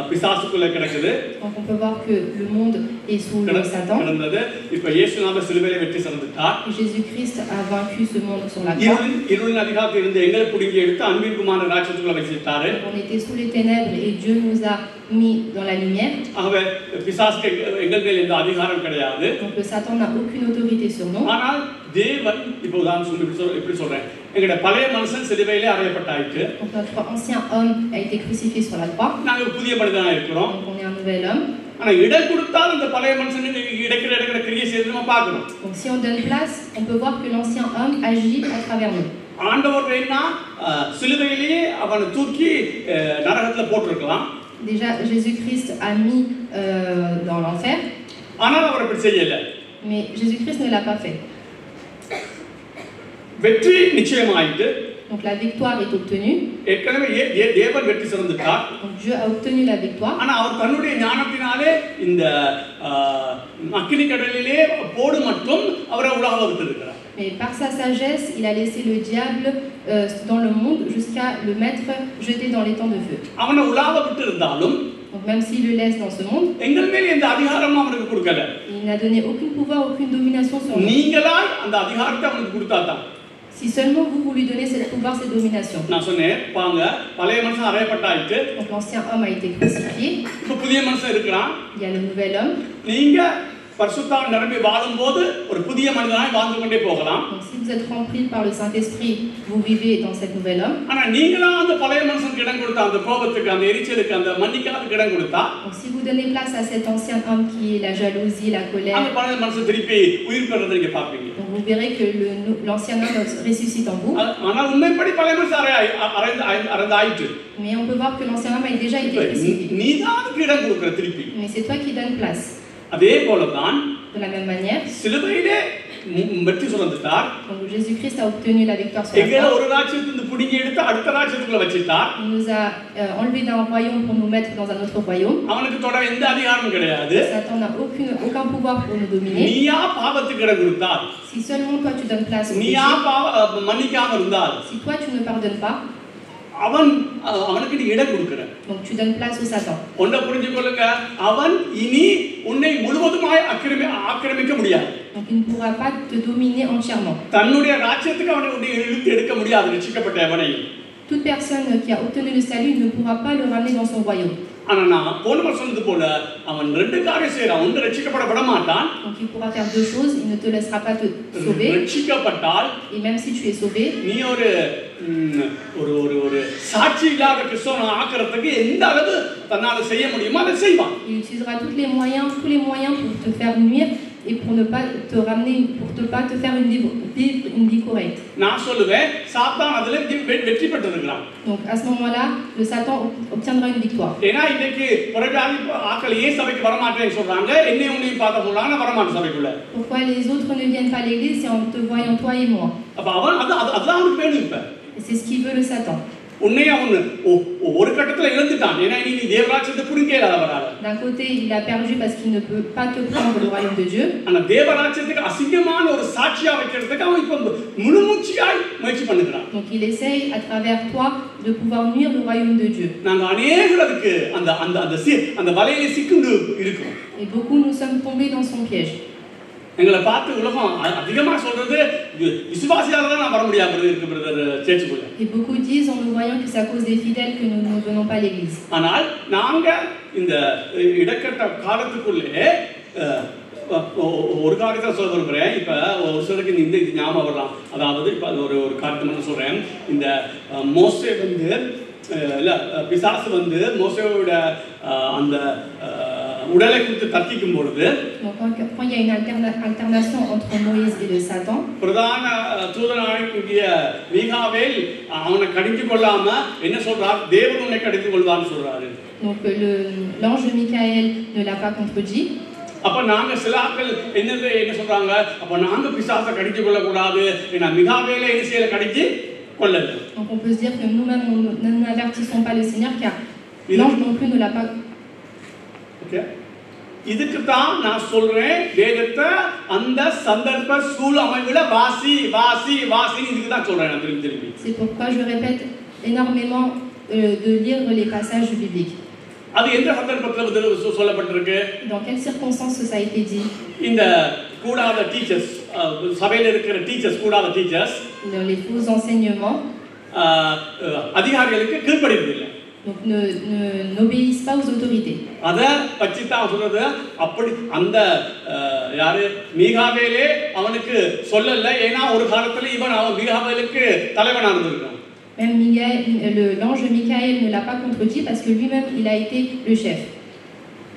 பிசாசுக்குள்ள கிடக்குது. Donc on peut voir que le monde est sous le Satan. கிடந்தது. இப்ப இயேசுநாதர் சிலுவையிலே வெற்றி சிறந்துட்டார். Jésus-Christ a vaincu ce monde sur la croix. இருளின் அதிகாரத்தில் இருந்து எங்களை புடுங்கி எடுத்து அன்பின் குமாரன் ராஜ்யத்துக்குள்ள வச்சிட்டாரு. On était sous les ténèbres et Dieu nous a mis dans la lumière. ஆகவே பிசாசுக்கு எங்கள் மேல் எந்த அதிகாரம் கிடையாது. Donc le Satan n'a aucune autorité sur nous. ஆனால் தேவன் இப்போ உதாரணம் இப்படி சொல்றேன். எங்களுடைய பழைய மனுஷன் சிலுவையிலே அறையப்பட்டாயிற்று. Donc notre ancien homme a été crucifié sur la croix. நாங்க புதிய மனிதனா இருக்கிறோம். Donc on est un nouvel homme. ஆனா இடம் கொடுத்தால் அந்த பழைய மனுஷனுக்கு இடக்கிற கிரியை செய்து நம்ம பார்க்கணும். Donc si on donne place, on peut voir que l'ancien homme agit à travers nous. ஆண்டவர் வேணா சிலுவையிலே அவனை தூக்கி நரகத்துல போட்டுருக்கலாம். Déjà Jésus-Christ a mis dans l'enfer. ஆனால் அவர் அப்படி செய்யல. Mais Jésus-Christ ne l'a pas fait. வெற்றி நிச்சயமாயிட்டு. Donc la victoire est obtenue. ஏற்கனவே தேவன் வெற்றி சிறந்துட்டார். Donc Dieu a obtenu la victoire. ஆனா அவர் தன்னுடைய ஞானத்தினாலே இந்த அக்கினி கடலிலே போடு மட்டும் அவரை உலக விட்டிருக்கிறார். Mais par sa sagesse, il a laissé le diable dans le monde jusqu'à le mettre jeté dans les temps de feu. அவனை உலக விட்டு இருந்தாலும் Donc même s'il le laisse dans ce monde, எங்கள் மேல் எந்த அதிகாரமும் அவனுக்கு கொடுக்கல. il n'a donné aucun pouvoir, aucune domination sur nous. நீங்களாய் அந்த அதிகாரத்தை அவனுக்கு கொடுத்தாதான். Si seulement vous lui donnez cette pouvoir, cette domination. நான் சொன்னேன் பாங்க பழைய மனுஷன் அறையப்பட்டாயிட்டு. Donc l'ancien homme a été crucifié. இப்போ புதிய மனுஷன் இருக்கிறான். Il y a le nouvel homme. நீங்க பரிசுத்தாவின் நிரம்பி வாழும்போது ஒரு புதிய மனிதனாய் வாழ்ந்து கொண்டே போகலாம். Donc si vous êtes rempli par le Saint-Esprit, vous vivez dans cet nouvel homme. ஆனா நீங்களா அந்த பழைய மனுஷனுக்கு இடம் கொடுத்தா, அந்த கோபத்துக்கு, அந்த எரிச்சலுக்கு, அந்த மன்னிக்காததுக்கு இடம் கொடுத்தா, Donc si vous donnez place à cet ancien homme qui est la jalousie, la colère, அந்த பழைய மனுஷன் திருப்பி உயிர் பெறதை நீங்க பார்ப்பீங்க. donc vous verrez que l'ancien homme ressuscite en vous. ஆனா உண்மைப்படி பழைய மனுஷன் அறைந்தாயிட்டு. Mais on peut voir que l'ancien homme a déjà été crucifié. நீதான் அதுக்கு இடம் கொடுக்கிற திருப்பி. Mais c'est toi qui donnes place. அதே போலதான் De la même manière, சிலுவையிலே வெற்றி சுதந்திரத்தார். donc Jésus-Christ a obtenu la victoire sur la எங்களை croix. ஒரு ராஜ்யத்திலிருந்து புடிங்கி எடுத்து அடுத்த ராஜ்யத்துக்குள்ள வச்சிட்டார். Il nous a enlevés d'un royaume pour nous mettre dans un autre royaume. அவனுக்கு தொட எந்த அதிகாரமும் கிடையாது. Satan n'a aucun pouvoir pour nous dominer. நீயா பாவத்துக்கு இடம் கொடுத்தால், Si seulement toi tu donnes place au நீயா péché, மன்னிக்காம இருந்தால், si toi tu ne pardonnes pas, அவனுக்கு நீ இடம் கொடுக்கிற. donc tu donnes place au Satan. ஒன்றை புரிஞ்சு கொள்ளுங்க, அவன் இனி உன்னை முழுவதுமாய் ஆக்கிரமிக்க முடியாது. Donc il ne pourra pas te dominer entièrement. தன்னுடைய ராஜ்யத்துக்கு அவனை உன்னை இழுத்து எடுக்க முடியாது. ரட்சிக்கப்பட்ட அவனை Toute personne qui a obtenu le salut ne pourra pas le ramener dans son royaume. ஆனா நான் போன சொன்னது போல அவன் ரெண்டு காரியம் செய்யறான். ஒன்று ரட்சிக்கப்பட விட மாட்டான். Donc il pourra faire deux choses. Il ne te laissera pas te sauver. ரட்சிக்கப்பட்டால், Et même si tu es sauvé, நீ ஒரு சாட்சி இல்லாத கிறிஸ்தவனை ஆக்கிறதுக்கு எந்த அளவு தன்னால செய்ய முடியுமோ அதை செய்வான். il utilisera tous les moyens pour te faire nuire et pour ne pas te ramener, pour ne pas te faire vivre une vie correcte. நான் சொல்லுவேன், சாத்தான் அதுல வெற்றி பெற்றிருக்கிறான். Donc à ce moment-là, le Satan obtiendra une victoire. ஏன்னா இன்னைக்கு புறஜாதி ஆட்கள் ஏன் சபைக்கு வர மாட்டேன்னு சொல்றாங்க, என்னையும் உன்னையும் பார்த்த சொல்றாங்க, வரமாட்டேன் சபைக்குள்ள. Pourquoi les autres ne viennent pas à l'église, c'est en te voyant toi et moi. அப்ப அவன் அதான் அவனுக்கு வேணும். இப்ப Et c'est ce qu'il veut le Satan. உன்னைய அவன் ஒரு கட்டத்துல இழந்துட்டான். ஏன்னா நீ தேவராஜ்யத்தை புடிங்கல வராத. D'un côté, il a perdu parce qu'il ne peut pas te prendre le royaume de Dieu. ஆனா தேவராஜ்யத்துக்கு அசிங்கமான ஒரு சாட்சியா வைக்கிறதுக்கு அவன் இப்ப முழுமூச்சியாய் முயற்சி பண்ணுகிறான். Donc il essaye à travers toi de pouvoir nuire le royaume de Dieu. நாங்க அநேகருக்கு அந்த வலையில சிக்குண்டு இருக்கோம். Et beaucoup nous sommes tombés dans son piège. எங்களை பார்த்து உலகம் அதிகமா சொல்றது விசுவாசியால தான் நான் வர முடியாம இருக்கு brother சேர்ச்சுக்குள்ள. Et beaucoup disent en nous voyant que c'est à cause des fidèles que nous ne venons pas à l'église. ஆனால் நாங்க இந்த இடக்கட்ட காலத்துக்குள்ளே ஒரு காரியத்தை சொல்ல விரும்புறேன். இப்ப ஒரு சிலருக்கு இந்த இது ஞாபகம் வரலாம். அதாவது இப்ப அது ஒரு காரியத்தை மட்டும் சொல்றேன். இந்த மோசே இல்ல பிசாசு மோசேவோட அந்த உடலை குறித்து தர்க்கிக்கும் பொழுது, Donc quand il y a une alternation entre Moïse et le Satan, பிரதான தூதனாகிய மீகாவேல் அவனை கடிந்து கொள்ளாம என்ன சொல்றார், தேவன் உன்னை கடிந்து கொள்வான்னு சொல்றாரு. donc l'ange Michael ne l'a pas contredit. அப்ப நாங்க சில ஆட்கள் என்ன சொல்றாங்க, அப்ப நாங்க பிசாசை கடிந்து கொள்ள கூடாது, ஏன்னா மிகாவேலை என்ன செய்யல கடிச்சு கொள்ளல. Donc on peut se dire que nous-mêmes nous n'avertissons pas le Seigneur car l'ange non plus ne l'a pas. Okay. இதுக்கு தான் நான் சொல்றேன், வேதத்தை அந்த சந்தர்ப்ப சூழ் அமைவுல வாசி இதுக்கு தான் சொல்றேன் நான் திருப்பி. C'est pourquoi je répète énormément de lire les passages bibliques. அது எந்த சந்தர்ப்பத்தில் சொல்லப்பட்டிருக்கு? Dans quelles circonstances ça a été dit? இந்த கூடாத டீச்சர்ஸ், சபையில் இருக்கிற டீச்சர்ஸ், கூடாத teachers, Dans les faux enseignements, அதிகாரிகளுக்கு கீழ்ப்படிவதில்லை. donc n'obéissent pas aux autorités. அத பற்றி தான் சொல்றது. அப்படி அந்த யாரு மீகாவேலே அவனுக்கு சொல்லல, ஏன்னா ஒரு காலத்துல அவன் மீகாவேலுக்கு தலைவனா இருந்திருக்கான். Même l'ange Michaël ne l'a pas contredit parce que lui-même il a été le chef.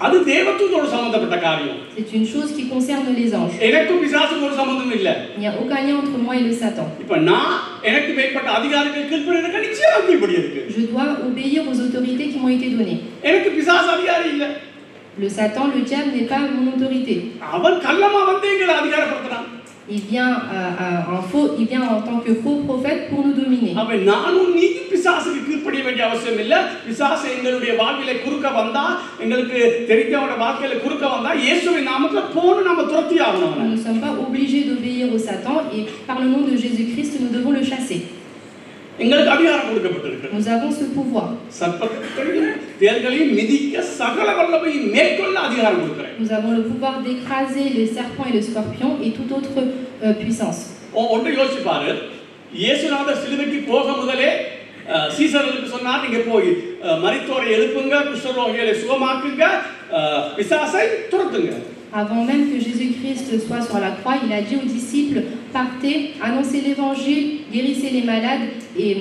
அது தேவதூதரோடு சம்பந்தப்பட்ட காரியம். C'est une chose qui concerne les anges. எனக்கு பிசாசுக்கு ஒரு சம்பந்தம் இல்ல. Il n'y a aucun lien entre moi et le Satan. இப்ப நான் எனக்கு மேற்பட்ட அதிகாரிகளுக்கு கீழ்ப்படிறதுக்கு நிச்சயமா கீழ்ப்படியிருக்கு. Je dois obéir aux autorités qui m'ont été données. எனக்கு பிசாசு அதிகாரி இல்ல. Le Satan, le diable n'est pas mon autorité. அவன் கள்ளமா வந்து எங்களை அதிகாரப்படுத்துறான். Il vient en tant que faux prophète pour nous dominer. அப்ப நானும் நீ பிசாசுக்கு கீழ்ப்படிய வேண்டிய அவசியம் இல்ல. பிசாசு எங்களுடைய வாழ்விலே குறுக்க வந்தா, எங்களுக்கு தெரிஞ்சவன வாழ்க்கையில குறுக்க வந்தா, இயேசுவின் நாமத்துல போன்னு நாம துரத்தி ஆகணும். Nous ne sommes pas obligés d'obéir au Satan et par le nom de Jésus-Christ nous devons le chasser. எங்களுக்கு அதிகாரம் கொடுக்கப்பட்டிருக்கு. Nous avons ce pouvoir. சர்ப்பங்களையும் தேள்களையும் மிதிக்க சகல வல்லமையும் மேற்கொள்ள அதிகாரம் கொடுக்கிறேன். Nous avons le pouvoir d'écraser les serpents et les scorpions et toute autre puissance. ஒன்று யோசிச்சு பாரு. இயேசுநாதர் சிலுவைக்கு போக முதலே சீசர்களுக்கு சொன்னார், நீங்க போய் மரித்தோரை எழுப்புங்க, குஷ்டரோகிகளை சுகமாக்குங்க, பிசாசை துரத்துங்க. Avant même que Jésus-Christ soit sur la croix, il a dit aux disciples, partez, annoncez l'évangile, guérissez les malades et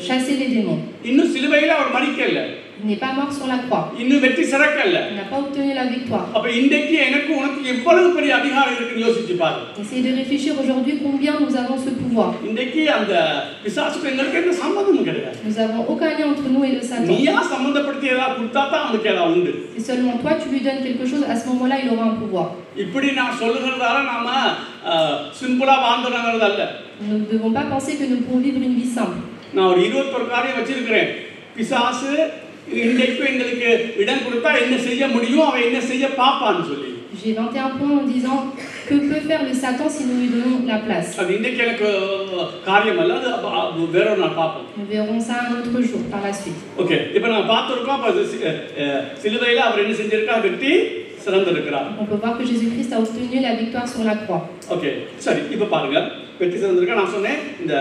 chassez les démons. இன்னும் சிலுவையில அவர் மரிக்கல. Il n'est pas mort sur la croix. இன்னும் வெற்றி சிறக்கல. Il n'a pas obtenu la victoire. அப்ப இன்றைக்கு எனக்கு உனக்கு எவ்வளவு பெரிய அதிகாரம் இருக்குன்னு யோசிச்சு பாரு. Essayez de réfléchir aujourd'hui combien nous avons ce pouvoir. இன்றைக்கு அந்த பிசாசுக்கு எங்களுக்கு என்ன சம்பந்தமும் கிடையாது. Nous avons aucun lien entre nous et le Satan. நீயா சம்பந்தப்படுத்தி ஏதாவது கொடுத்தா தான் அவனுக்கு ஏதாவது உண்டு. Si seulement toi tu lui donnes quelque chose, à ce moment-là il aura un pouvoir. இப்படி நான் சொல்லுகிறதால நாம சிம்பிளா வாழ்ந்துறங்கிறது அல்ல. Nous ne devons pas penser que nous pouvons vivre une vie simple. நான் ஒரு 21 காரியம் வச்சிருக்கிறேன். பிசாசு இன்றைக்கு எங்களுக்கு இடம் கொடுத்தா என்ன செய்ய முடியும், அவன் என்ன செய்ய பாப்பான்னு சொல்லி. J'ai 21 points en disant que peut faire le Satan si nous lui donnons la place. அது இன்னைக்கு எனக்கு காரியம் அல்ல, அது வேற ஒரு நாள் பார்ப்போம். Nous verrons ça un autre jour par la suite. Okay, இப்போ நான் பார்த்திருக்கோம். சிலுவையில அவர் என்ன செஞ்சிருக்கார்? வெற்றி சிறந்திருக்கிறார். On peut voir que Jésus-Christ a obtenu la victoire sur la croix. Okay, சரி, இப்போ பாருங்க, வெற்றி சிறந்திருக்க. நான் சொன்னேன் இந்த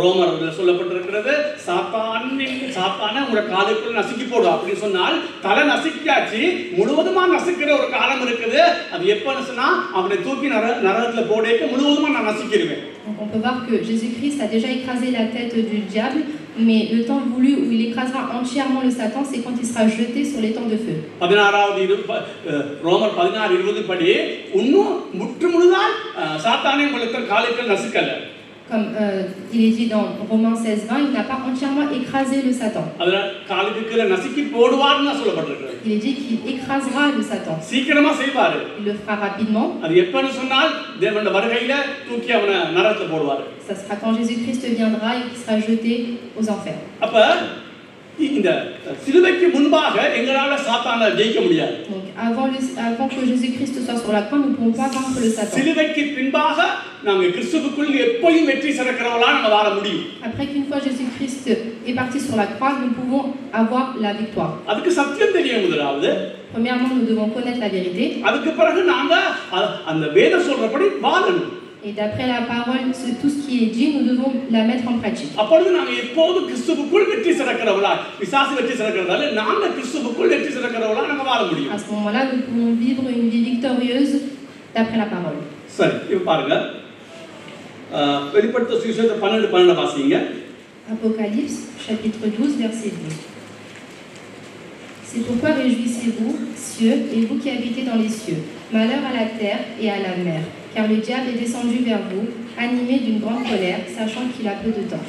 ரோமர் சொல்லப்பட்டிருக்கிறது, சாத்தான உங்க காலுக்குள்ள நசுக்கி போடும் அப்படின்னு சொன்னால், தலை நசுக்கியாச்சு முழுவதுமா நசுக்கிற ஒரு காலம் இருக்குது. அது எப்பன்னு சொன்னா அவனை தூக்கி நரகத்துல போடேக்க முழுவதுமா நான் நசுக்கிடுவேன். On peut voir que Jésus-Christ a déjà écrasé la tête du diable, mais le temps voulu où il écrasera entièrement le Satan, c'est quand il sera jeté sur les temps de feu. ரோமர் 16:20 படி இன்னும் முற்றுமுழுதால் சாத்தானை உங்களுக்கு காலுக்குள்ள நசுக்கல. Comme il est dit dans Romains 16:20, il n'a pas entièrement écrasé le Satan. Il est dit qu'il écrasera le Satan. Il le fera rapidement. Ça sera quand Jésus-Christ viendra et qu'il sera jeté aux enfers. Donc avant que Jésus-Christ soit sur la croix, nous ne pouvons pas vaincre le Satan. Après qu'une fois Jésus-Christ est parti sur la croix, nous pouvons avoir la victoire. Premièrement, nous devons connaître la vérité. Et d'après la parole, tout ce qui est dit, nous devons la mettre en pratique. À ce moment-là, nous pouvons vivre une vie victorieuse d'après la parole. Apocalypse, chapitre 12, verset 12. C'est pourquoi réjouissez-vous, cieux, et vous qui habitez dans les cieux. Malheur à la terre et à la mer, car le diable est descendu vers vous, animé d'une grande colère, sachant qu'il a peu de temps.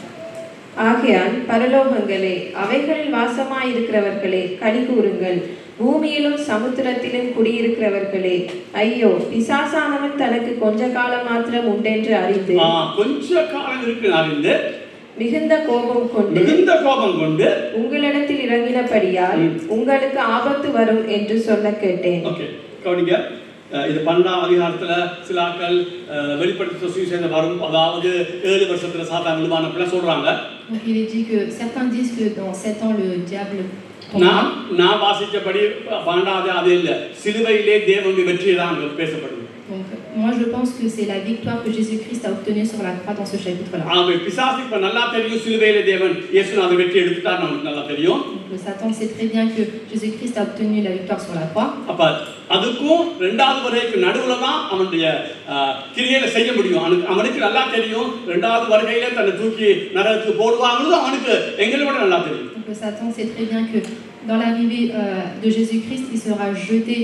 ஆகையால் பரலோகங்களே, அவைகளில் வாசமாயிருக்கிறவர்களே, கலிகூருங்கள். பூமியிலும் சமுத்திரத்திலும் குடியிருக்கிறவர்களே, ஐயோ, பிசாசானவன் தனக்கு கொஞ்ச காலம் மாத்திரம் உண்டென்று அறிந்து மிகுந்த கோபம் கொண்டு உங்களிடத்தில் இறங்கினபடியால் உங்களுக்கு ஆபத்து வரும் என்று சொல்ல கேட்டேன். இது 12ஆம் அதிகாரத்துல சில ஆட்கள் வெளிப்படுத்தின சுவிசேஷம் வரும், அதாவது 7 வருஷத்துல சாத்தான் விழுவான் அப்படிலாம் சொல்றாங்க. Donc il est dit que certains disent que dans 7 ans le diable நான் வாசிச்சபடி 12ஆவது அது இல்ல, சிலுவையிலே தேவனுடைய வெற்றி தான் பேசப்படுது. Donc moi je pense que c'est la victoire que Jésus-Christ a obtenue sur la croix dans ce chapitre-là. ஆமென். பிசாசுக்கு இப்ப நல்லா தெரியும் சிலுவையிலே தேவன் இயேசுநாதர் வெற்றி எடுத்துட்டார், நமக்கு நல்லா தெரியும். Le Satan sait très bien que Jésus-Christ a obtenu la victoire sur la croix. அப்ப அதுக்கும் இரண்டாவது வருகைக்கு நடுவுல தான் அவனுடைய கிரியைகளை செய்ய முடியும். அவனுக்கு நல்லா தெரியும் இரண்டாவது வருகையில தன்னை தூக்கி நரகத்துக்கு போடுவாங்கன்னு அவனுக்கு எங்களை விட நல்லா தெரியும். Donc le Satan sait très bien que dans l'arrivée de Jésus-Christ, il sera jeté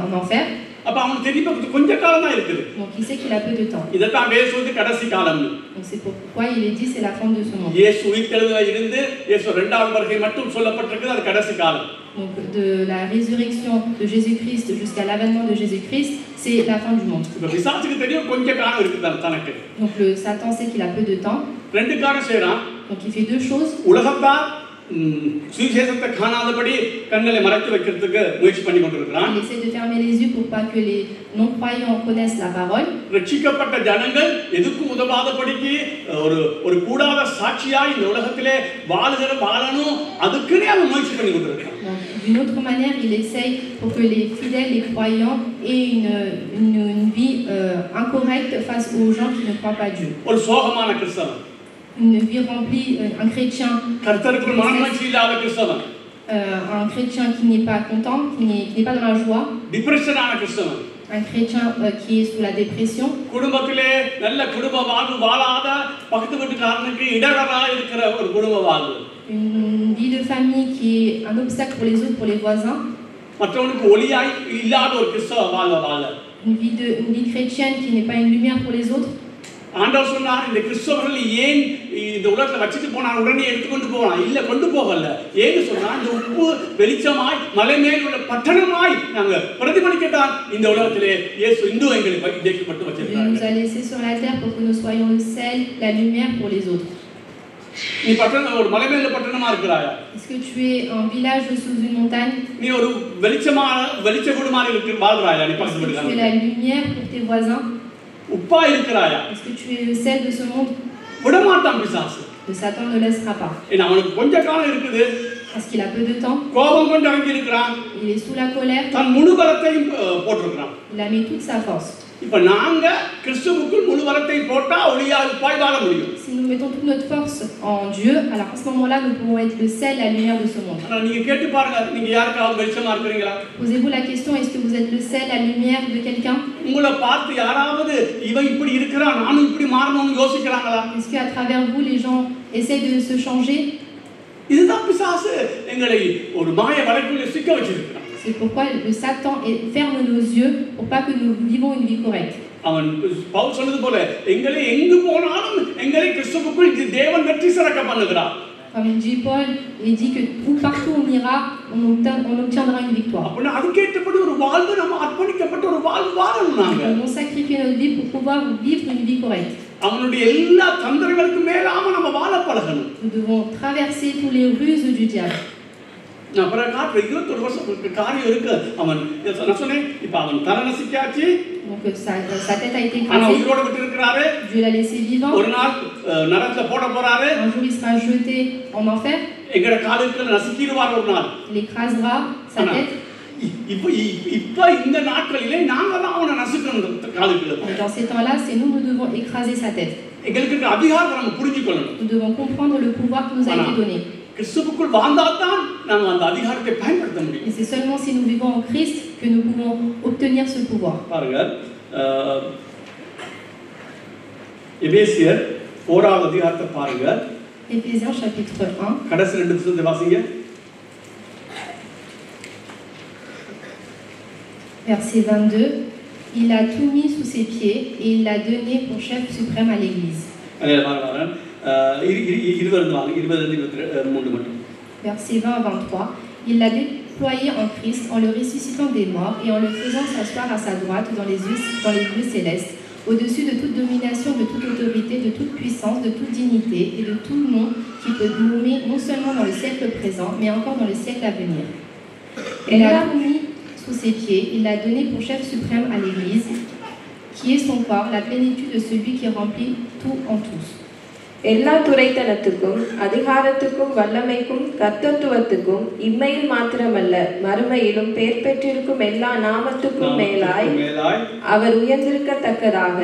en enfer. அப்ப அவனுக்கு தெரியும் கொஞ்ச காலம் தான் இருக்குது. Donc il sait qu'il a peu de temps. இதத்தான் இயேசுவுக்கு கடைசி காலம். Donc c'est pourquoi il est dit c'est la fin de ce monde. இயேசு உயிர்த்தெழுதல இருந்து இயேசு இரண்டாவது வருகை மட்டும் சொல்லப்பட்டிருக்கு, அது கடைசி காலம். Donc de la résurrection de Jésus-Christ jusqu'à l'avènement de Jésus-Christ, c'est la fin du monde. இப்ப பிசாசுக்கு தெரியும் கொஞ்ச காலம் இருக்குது தனக்கு. Donc le Satan sait qu'il a peu de temps. ரெண்டு காரியம் செய்றான். Donc il fait deux choses. உலகத்தார் சுவிசேஷத்தை காணாதபடி கண்களை மறைத்து வைக்கிறதுக்கு முயற்சி பண்ணி கொண்டிருக்கிறான். Il essaie de fermer les yeux pour pas que les non-croyants connaissent la parole. ரட்சிக்கப்பட்ட ஜனங்கள் எதுக்கும் உதவாதபடிக்கு ஒரு கூடாத சாட்சியாய் இந்த உலகத்திலே வாழணும், அதுக்குன்னே அவன் முயற்சி பண்ணி கொண்டிருக்கிறான். D'une autre manière, il essaye pour que les fidèles, les croyants aient une vie incorrecte face aux gens qui ne croient pas Dieu. ஒரு சோகமான கிறிஸ்தவன், Une vie remplie, un chrétien, கர்த்தருக்குள் மனமகிழ்ச்சி இல்லாத கிறிஸ்தவன், un chrétien qui n'est pas content, qui n'est pas dans la joie, டிப்ரெஷனான கிறிஸ்தவன், un chrétien qui est sous la dépression, குடும்பத்திலே நல்ல குடும்ப வாழ்வு வாழாத பக்கத்து வீட்டுக்காரனுக்கு இடரா இருக்கிற ஒரு குடும்ப வாழ்வு, une vie de famille qui est un obstacle pour les autres, pour les voisins, மற்றவனுக்கு ஒளியாய் இல்லாத ஒரு கிறிஸ்தவ வாழ, une vie chrétienne qui n'est pas une lumière pour les autres. ஆண்டவர் சொன்னார், இந்த கிறிஸ்தவர்கள் ஏன் இந்த உலகத்தை வச்சுட்டு போனார், உடனே எடுத்துக்கொண்டு போனான், இல்ல கொண்டு போகல. ஏன்னு சொன்னா இந்த உப்பு வெளிச்சமாய் மலை மேல் உள்ள பட்டணமாய் நாங்க பிரதிபலிக்கத்தான் இந்த உலகத்திலே இயேசு இந்து எங்களுக்கு இதைக்கப்பட்டு வச்சிருக்கார். Il nous a laissé sur la terre pour que nous soyons le sel, la lumière pour les autres. நீ பட்டணம் ஒரு மலை மேல பட்டணமா இருக்கிறாயா? Est-ce que tu es un village sous une montagne? நீ ஒரு வெளிச்ச வீடு மாதிரி இருக்கு வாழ்றாயா? நீ பக்கத்து வீட்டுல tu es la lumière pour tes voisins? உப்பா இருக்கிறாயா? Est-ce que tu es le sel de ce monde? விட மாட்டான் பிசாசு. Le Satan ne laissera pas. அவனுக்கு கொஞ்ச காலம் இருக்குது, parce qu'il a peu de temps. கோபம் கொண்டு அடங்கி இருக்கிறான். Il est sous la colère. தன் முழு பலத்தையும் போட்டுருக்கான். Il a mis toute sa force. இப்ப நாங்க கிறிஸ்துவுக்குள் முழு பலத்தை போட்டா ஒளியாக போய் வாழ முடியும். Si nous mettons toute notre force en Dieu, alors à ce moment-là nous pouvons être le sel, la lumière de ce monde. ஆனா நீங்க கேட்டு பாருங்க, நீங்க யாருக்காவது வெளிச்சமா இருக்கீங்களா? Posez-vous la question, est-ce que vous êtes le sel, la lumière de quelqu'un? உங்களை பார்த்து யாராவது இவன் இப்படி இருக்கறான், நானும் இப்படி மாறணும்னு யோசிக்கறாங்களா? Est-ce que à travers vous les gens essaient de se changer? இதுதான் பிசாசு எங்களை ஒரு மாய வலைக்குள்ள சிக்க வச்சிருக்கான். C'est pourquoi le Satan ferme nos yeux pour pas que nous vivons une vie correcte. அவன் பவுல் சொன்னது போல எங்களை எங்கு போனாலும் எங்களை கிறிஸ்துவுக்குள் தேவன் வெற்றி சிறக்க பண்ணுகிறார். Comme dit Paul, il dit que partout on ira, on obtiendra une victoire. அப்ப அதுக்கேற்றபடி ஒரு வாழ்வு நம்ம அர்ப்பணிக்கப்பட்ட ஒரு வாழ்வு வாழணும் நாங்க. On doit sacrifier notre vie pour pouvoir vivre une vie correcte. அவனுடைய எல்லா தந்திரங்களுக்கு மேலாம நம்ம வாழ பழகணும். Nous devons traverser tous les ruses du diable. நான் பிறகு காற்று 21 வருஷம் காரியம் இருக்கு. அவன் நான் சொன்னேன், இப்ப அவன் தரணசிக்காச்சு. Donc sa tête a été ஆனா écrasée. உயிரோட விட்டு இருக்கிறாரு. Dieu l'a laissé vivant. ஒரு நாள் நரகத்துல போட போறாரு. Un jour il sera jeté en enfer. எங்கட காலுக்கு நசுக்கிடுவார் ஒரு நாள். Il écrasera sa tête. இப்ப இந்த நாட்களிலே நாங்க தான் அவனை நசுக்கணும் காலுக்கு. Dans ces temps-là, c'est nous devons écraser sa tête. எங்களுக்கு அதிகாரத்தை நம்ம புரிஞ்சுக்கணும். Nous devons comprendre le pouvoir qui nous a été donné. கிறிஸ்துவுக்குள் வாழ்ந்தால்தான் நாம அந்த அதிகாரத்தை பயன்படுத்த முடியும். Et c'est seulement si nous vivons en Christ que nous pouvons obtenir ce pouvoir. பாருங்க, எபேசியர் 4வது அதிகாரத்தை பாருங்க. Éphésiens chapitre 1. கடைசி 2 வசனத்தை வாசிங்க. Verset 22. Il a tout mis sous ses pieds et il l'a donné pour chef suprême à l'Église. Verset 20 à 23. Il l'a déployé en Christ en le ressuscitant des morts et en le faisant s'asseoir à sa droite dans les lieux célestes, au-dessus de toute domination, de toute autorité, de toute puissance, de toute dignité et de tout nom qui peut nommer non seulement dans le siècle présent, mais encore dans le siècle à venir. Il a tout mis sous ses pieds, il l'a donné pour chef suprême à l'Église, qui est son corps, la plénitude de celui qui remplit tout en tous. எல்லா துரைத்தனத்துக்கும் அதிகாரத்துக்கும் வல்லமைக்கும் கர்த்தத்துவத்துக்கும் இம்மையில் மாத்திரமல்ல மறுமையிலும் பேர் பெற்றிருக்கும் எல்லா நாமத்துக்கும் மேலாய் அவர் உயர்ந்திருக்கத்தக்கதாக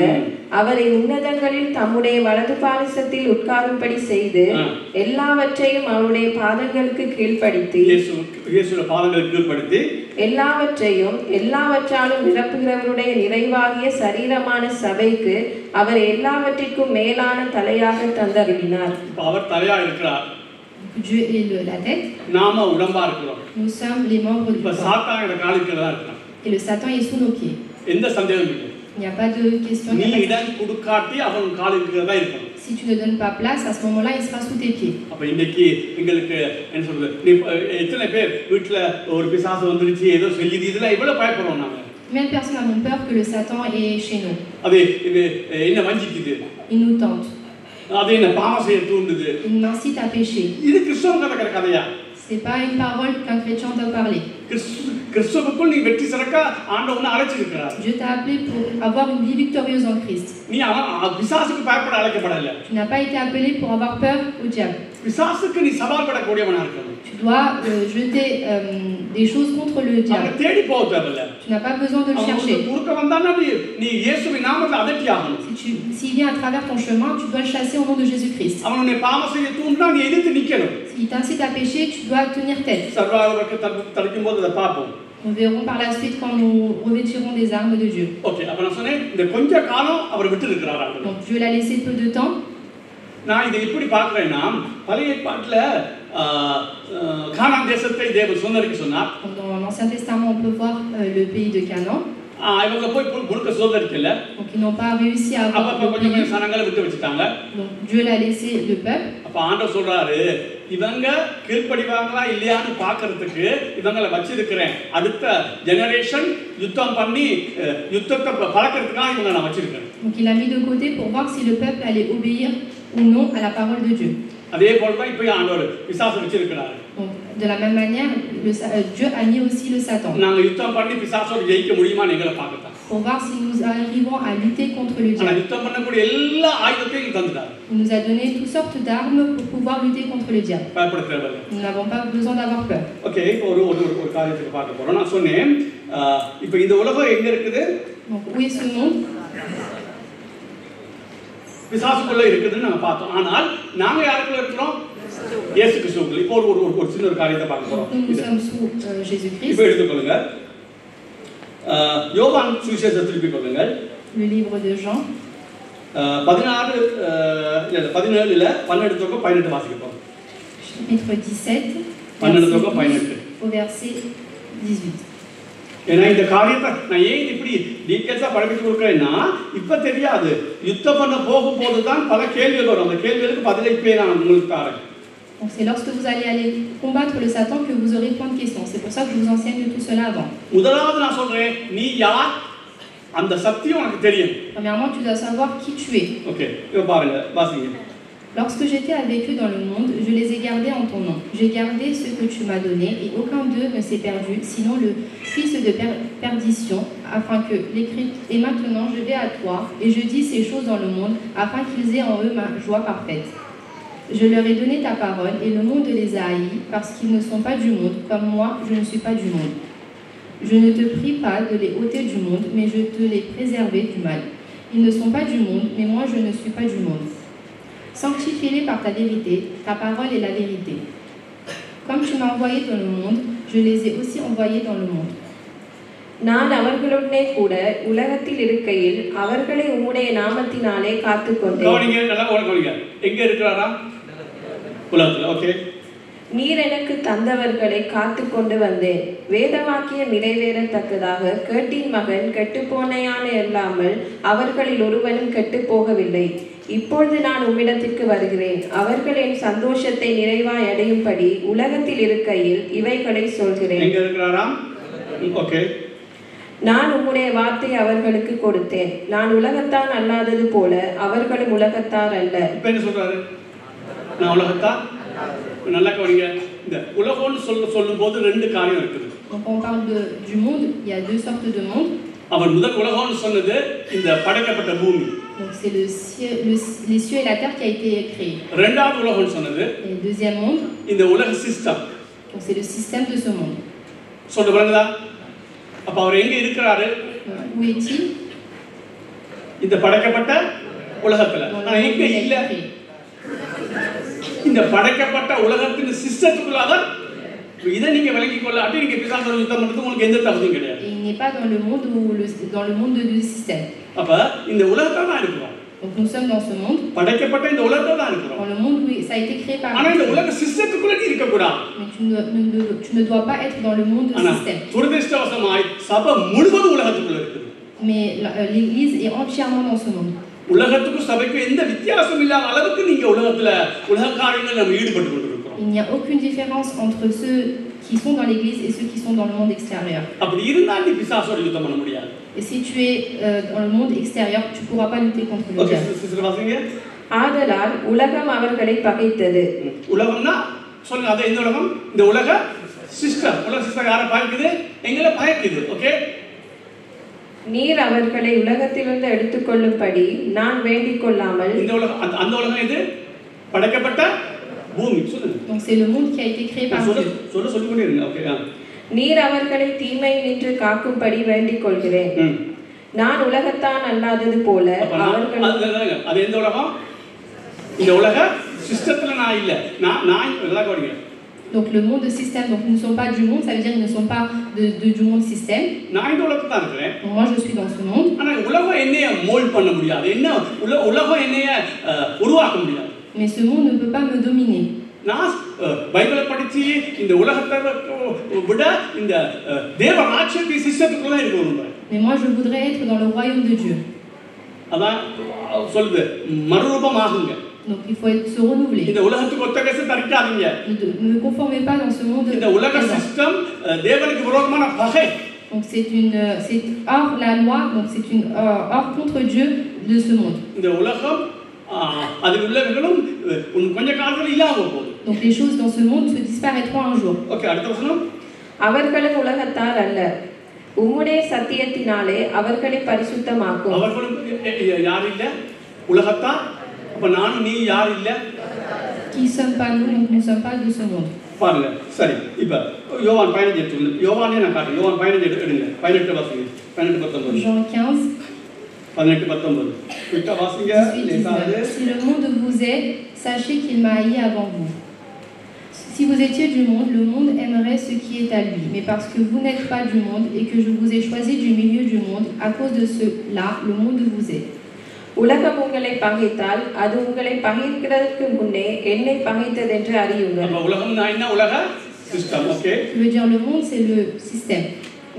அவரை உன்னதங்களில் தம்முடைய வலது பாரிசத்தில் உட்காரும்படி செய்து எல்லாவற்றையும் அவருடைய பாதங்களுக்கு கீழ்ப்படுத்தி எல்லாவற்றையும் எல்லாவற்றாலும் நிரப்புகிறவருடைய நிறைவாகிய சரீரமான சபைக்கு அவர் எல்லாவற்றிற்கும் மேலான தலையாக தந்தருளினார். அவர் தலையா இருக்கிறார். Dieu est la tête. நாம உடம்பா இருக்கிறோம். Nous sommes les membres du corps. சாத்தானோட காலுக்கு தான் இருக்கான். Et le Satan est sous nos pieds. எந்த சந்தேகமும் இல்லை. Il n'y a pas de question. நீ இடம் கொடுக்காட்டி அவன் காலுக்கு தான் இருப்பான். Si tu ne donnes pas place, à ce moment-là, il sera sous tes pieds. அப்ப இன்னைக்கு உங்களுக்கு என்ன சொல்றது? நீ எத்தனை பேர் வீட்ல ஒரு பிசாசு வந்துருச்சு ஏதோ சொல்லி இதெல்லாம் இவ்வளவு பயப்படுறோம் நாங்க. Combien de personnes avons peur que le Satan est chez nous? அது என்ன வஞ்சிக்குது? Il nous tente. அது என்ன பாவம் செய்ய தூண்டுது? Il m'incite à pécher. இது கிறிஸ்தவன் கதை கதையா? C'est pas une parole qu'un chrétien doit parler. கிறிஸ்துவுக்குள் நீ வெற்றி சிறக்க ஆண்டவனை அழைச்சிருக்கிறார். Dieu t'a appelé pour avoir une vie victorieuse en Christ. நீ பிசாசுக்கு பயப்பட அழைக்கப்படல. Tu n'as pas été appelé pour avoir peur au diable. பிசாசுக்கு நீ சவால் விடக்கூடியவனா இருக்கணும். Tu dois jeter des choses contre le diable. அவனை தேடி போக தேவையில்ல. Tu n'as pas besoin de le chercher. குறுக்க வந்தானா நீ இயேசுவின் நாமத்தில் அதட்டி ஆகணும். S'il vient à travers ton chemin, tu dois le chasser au nom de Jésus-Christ. அவனை பாவம் செய்ய தூண்டினா நீ எதிர்த்து நிக்கணும். S'il t'incite à pécher, tu dois tenir tête. சர்வாதிகாரத்தை தடுக்கும்போது அதை பார்ப்போம். Nous verrons par la suite quand nous revêtirons des armes de Dieu. Okay, அப்ப நான் சொன்னேன் இந்த கொஞ்ச காலம் அவர் விட்டு இருக்கிறார் ஆண்டவர். Donc Dieu l'a laissé peu de temps. நான் இதை எப்படி பார்க்கிறேன்னா பழைய ஏற்பாட்டுல கானான் தேசத்தை தேவன் சுதந்தரிக்க சொன்னார். Dans l'Ancien Testament, on peut voir le pays de Canaan. இவங்க போய் முழுக்க சுதந்தரிக்கல. Donc ils n'ont pas réussi à avoir le கொஞ்சம் pays. சனங்களை விட்டு வச்சிட்டாங்க. Donc Dieu l'a laissé le peuple. அப்ப ஆண்டவர் சொல்றாரு இவங்க கீழ்ப்படிவாங்களா இல்லையான்னு பார்க்கிறதுக்கு இவங்களை வச்சிருக்கிறேன். அடுத்த ஜெனரேஷன் யுத்தம் பண்ணி யுத்தத்தை பழக்கிறதுக்காக இவங்க நான் வச்சிருக்கேன். Donc il a mis de côté pour voir si le peuple allait obéir ou non à la parole de Dieu. அதே போல தான் இப்போ ஆண்டவர் பிசாசு வச்சிருக்கிறார். Donc de la même manière, Dieu a mis aussi le Satan. நாங்க யுத்தம் பண்ணி பிசாசோட ஜெயிக்க முடியுமா நீங்களே பார்க்கறதா. Pour voir si nous arrivons à lutter contre le diable. ஆனா யுத்தம் பண்ணக்கூடிய எல்லா ஆயுதத்தையும் தந்துட்டார். Il nous a donné toutes sortes d'armes pour pouvoir lutter contre le diable. பயப்பட தேவையில்லை. Nous n'avons pas besoin d'avoir peur. Okay, ஒரு காரியத்துக்கு பார்க்க போறோம். நான் சொன்னேன் இப்போ இந்த உலகம் எங்க இருக்குது? Donc où est ce monde? பிசாசுக்குள்ள இருக்குதுன்னு நாங்க பார்த்தோம். ஆனால் நாங்க யாருக்குள்ள இருக்கிறோம்? இயேசு கிறிஸ்துவுக்குள்ள. இப்போ ஒரு சின்ன ஒரு காரியத்தை பார்க்க போறோம். Nous sommes sous Jésus-Christ. இப்போ எடுத்துக்கொள்ளுங்க. யோவான் சுவிசேஷத்தை திருப்பிக் கொள்ளுங்கள். Le livre de Jean. 17ல 12 வாசிப்போம். Chapitre 17. 12 au verset 18. ஏன்னா இந்த காரியத்தை நான் ஏன் இப்படி டீட்டெயில்ஸா படிப்பிட்டு கொடுக்குறேன்னா இப்ப தெரியாது, யுத்தம் பண்ண போகும்போது தான் பல கேள்விகள் வரும். அந்த கேள்விகளுக்கு பதிலை இப்பே நான் உங்களுக்கு தரேன். Donc c'est lorsque vous allez aller combattre le Satan que vous aurez plein de questions. C'est pour ça que je vous enseigne tout cela avant. முதலாவது நான் சொல்றேன், நீ யார்? அந்த சத்தியம் உனக்கு தெரியும். Premièrement, tu dois savoir qui tu es. Okay, இப்போ பாருங்க, வாசிங்க. Lorsque j'étais avec eux dans le monde, je les ai gardés en ton nom. J'ai gardé ce que tu m'as donné et aucun d'eux ne s'est perdu, sinon le fils de perdition, afin que l'écrit. Et maintenant je vais à toi et je dis ces choses dans le monde, afin qu'ils aient en eux ma joie parfaite. Je leur ai donné ta parole et le monde les a haïs, parce qu'ils ne sont pas du monde, comme moi je ne suis pas du monde. Je ne te prie pas de les ôter du monde, mais je te les préserver du mal. Ils ne sont pas du monde, mais moi je ne suis pas du monde. Sanctifie-les par ta vérité, ta parole est la vérité. Comme tu m'as envoyé dans le monde, je les ai aussi envoyés dans le monde. நான் அவர்களுடனே கூட உலகத்தில் இருக்கையில் அவர்களை உம்முடைய நாமத்தினாலே காத்துக்கொண்டேன். கவனிங்க, நல்லா கவனிங்க. எங்க இருக்கிறாரா? உலகத்துல. ஓகே. நீர் எனக்கு தந்தவர்களை காத்து கொண்டு வந்தேன். வேதவாக்கியம் நிறைவேறத்தக்கதாக கேட்டின் மகன் கெட்டுப்போனையான இல்லாமல் அவர்களில் ஒருவனும் கெட்டு போகவில்லை. இப்பொழுது நான் உம்மிடத்திற்கு வருகிறேன். அவர்கள் என் சந்தோஷத்தை நிறைவாய் அடையும்படி உலகத்தில் இருக்கையில் இவைகளை சொல்கிறேன். எங்க இருக்கிறாரா? ஓகே. நான் உம்முடைய வார்த்தை அவர்களுக்கு கொடுத்தேன். நான் உலகத்தான் அல்லாதது போல அவர்களும் உலகத்தார் அல்ல. இப்ப என்ன சொல்றாரு? நான் உலகத்தார். நல்லா கவனிங்க. இந்த உலகம்னு சொல்லும் போது ரெண்டு காரியம் இருக்குது. Donc quand on parle du monde, il y a deux sortes de monde. அவன் முதல் உலகம்னு சொன்னது இந்த படைக்கப்பட்ட பூமி. Donc c'est les cieux et la terre qui a été créé. இரண்டாவது உலகம்னு சொன்னது Et le deuxième monde, இந்த உலக system. donc c'est le système de ce monde. சொல்லுவாங்களா? அப்ப அவர் எங்க இருக்கிறாரு? Où est-il? இந்த படைக்கப்பட்ட உலகத்துல. ஆனா எங்க இல்ல? இந்த படைக்கப்பட்ட உலகத்தின் சிஸ்டத்துக்குள்ள அவர் இதை நீங்க விளங்கிக் கொள்ள அப்படி நீங்க பிசாசோட யுத்தம் பண்றது உங்களுக்கு எந்த தகுதியும் கிடையாது. Et il n'est pas dans le monde dans le monde du système. அப்ப இந்த உலகத்துல தான் இருக்கிறோம். Donc nous sommes dans ce monde. படைக்கப்பட்ட இந்த உலகத்துல தான் இருக்கிறோம். Dans le monde où ça a été créé par ஆனா இந்த உலக சிஸ்டத்துக்குள்ள நீ இருக்க கூடாது. Mais tu ne dois pas être dans le monde du système. துரதிர்ஷ்டவசமாய் சபை முழுவதும் உலகத்துக்குள்ள இருக்குது. Mais l'église est entièrement dans ce monde. உலகத்துக்கும் சபைக்கும் எந்த வித்தியாசம் இல்லாத அளவுக்கு நீங்க உலகத்துல உலக காரியங்கள் நம்ம ஈடுபட்டு கொண்டிருக்கிறோம். Il n'y a aucune différence entre ceux qui sont dans l'église et ceux qui sont dans le monde extérieur. அப்படி இருந்தா நீ பிசாசோட யுத்தம் பண்ண முடியாது. Et si tu es dans le monde extérieur, tu ne pourras pas lutter contre le diable. ஆதலால் உலகம் அவர்களை பகைத்தது. உலகம்னா சொல்லுங்க, அது எந்த உலகம்? இந்த உலக சிஸ்டம். உலக சிஸ்டம் யாரை பகைக்குது? எங்களை பகைக்குது. ஓகே, நீர் அவர்களை உலகத்திலிருந்து எடுத்துக்கொள்ளும்படி நான் வேண்டிக் கொள்ளாமல். இந்த உலகம் அந்த உலகம் இது படைக்கப்பட்ட பூமி. சொல்லுங்க. Donc c'est le monde qui a été créé par Dieu. சொல்ல இருங்க. ஓகே, நீர் அவர்களை தீமை நின்று காக்கும்படி வேண்டிக் கொள்கிறேன். நான் உலகத்தான் அல்லாதது போல அவர்கள். அது எந்த உலகம்? இந்த உலக சிஸ்டத்துல நான் இல்ல. நான் எல்லாம் கோடிங்க. Donc le monde système, donc nous ne sommes pas du monde, ça veut dire qu'ils ne sont pas du monde système. நான் இந்த உலகத்துல தான் இருக்கிறேன். Moi je suis dans ce monde. ஆனா உலகம் என்னைய மோல்ட் பண்ண முடியாது. என்ன உலகம் என்னைய உருவாக்க முடியாது. Mais ce monde ne peut pas me dominer. நான் பைபிளை படிச்சு இந்த உலகத்தை விட இந்த தேவ ராஜ்யத்தின் சிஸ்டத்துக்குள்ள இருக்கணும். Mais moi je voudrais être dans le royaume de Dieu. அதான் சொல்லுது, மறுரூபமாகுங்க. Donc il faut se renouveler. இந்த உலகத்துக்கு ஒத்தகசை தரிக்காதீங்க. Ne conformez pas dans ce monde. இந்த உலக சிஸ்டம் தேவனுக்கு விரோதமான பகை. Donc c'est hors la loi, donc c'est une hors contre Dieu de ce monde. இந்த உலகம் அதில் உள்ளவர்களும் கொஞ்ச காலத்துல இல்லாம போகுது. Donc les choses dans ce monde se disparaîtront un jour. Okay, அடுத்த வசனம். அவர்களும் உலகத்தார் அல்ல, உம்முடைய சத்தியத்தினாலே அவர்களை பரிசுத்தமாக்கும். அவர்களும் யார் இல்ல? உலகத்தார். அப்ப நானும் நீ யார் இல்ல? Qui sommes pas nous, donc nous ne sommes pas de ce monde. பாருங்க. சரி, இப்ப யோவான் 15 எடுத்துங்க. யோவானே நான் காட்டுறேன். யோவான் 15 எடுங்க. 18 வாசிங்க. 18-19. Jean 15. 18-19. விட்டா வாசிங்க. Si le monde vous aime, sachez qu'il m'a haï avant vous. Si vous étiez du monde, le monde aimerait ce qui est à lui. Mais parce que vous n'êtes pas du monde et que je vous ai choisi du milieu du monde, à cause de cela, le monde vous aime. உலகம் உங்களை பகைத்தால் அது உங்களை பகைக்கிறதுக்கு முன்னே என்னை பகைத்தது என்று அறியுங்கள். உலகம்னா என்ன? உலக system. Okay, je veux dire le monde c'est le système.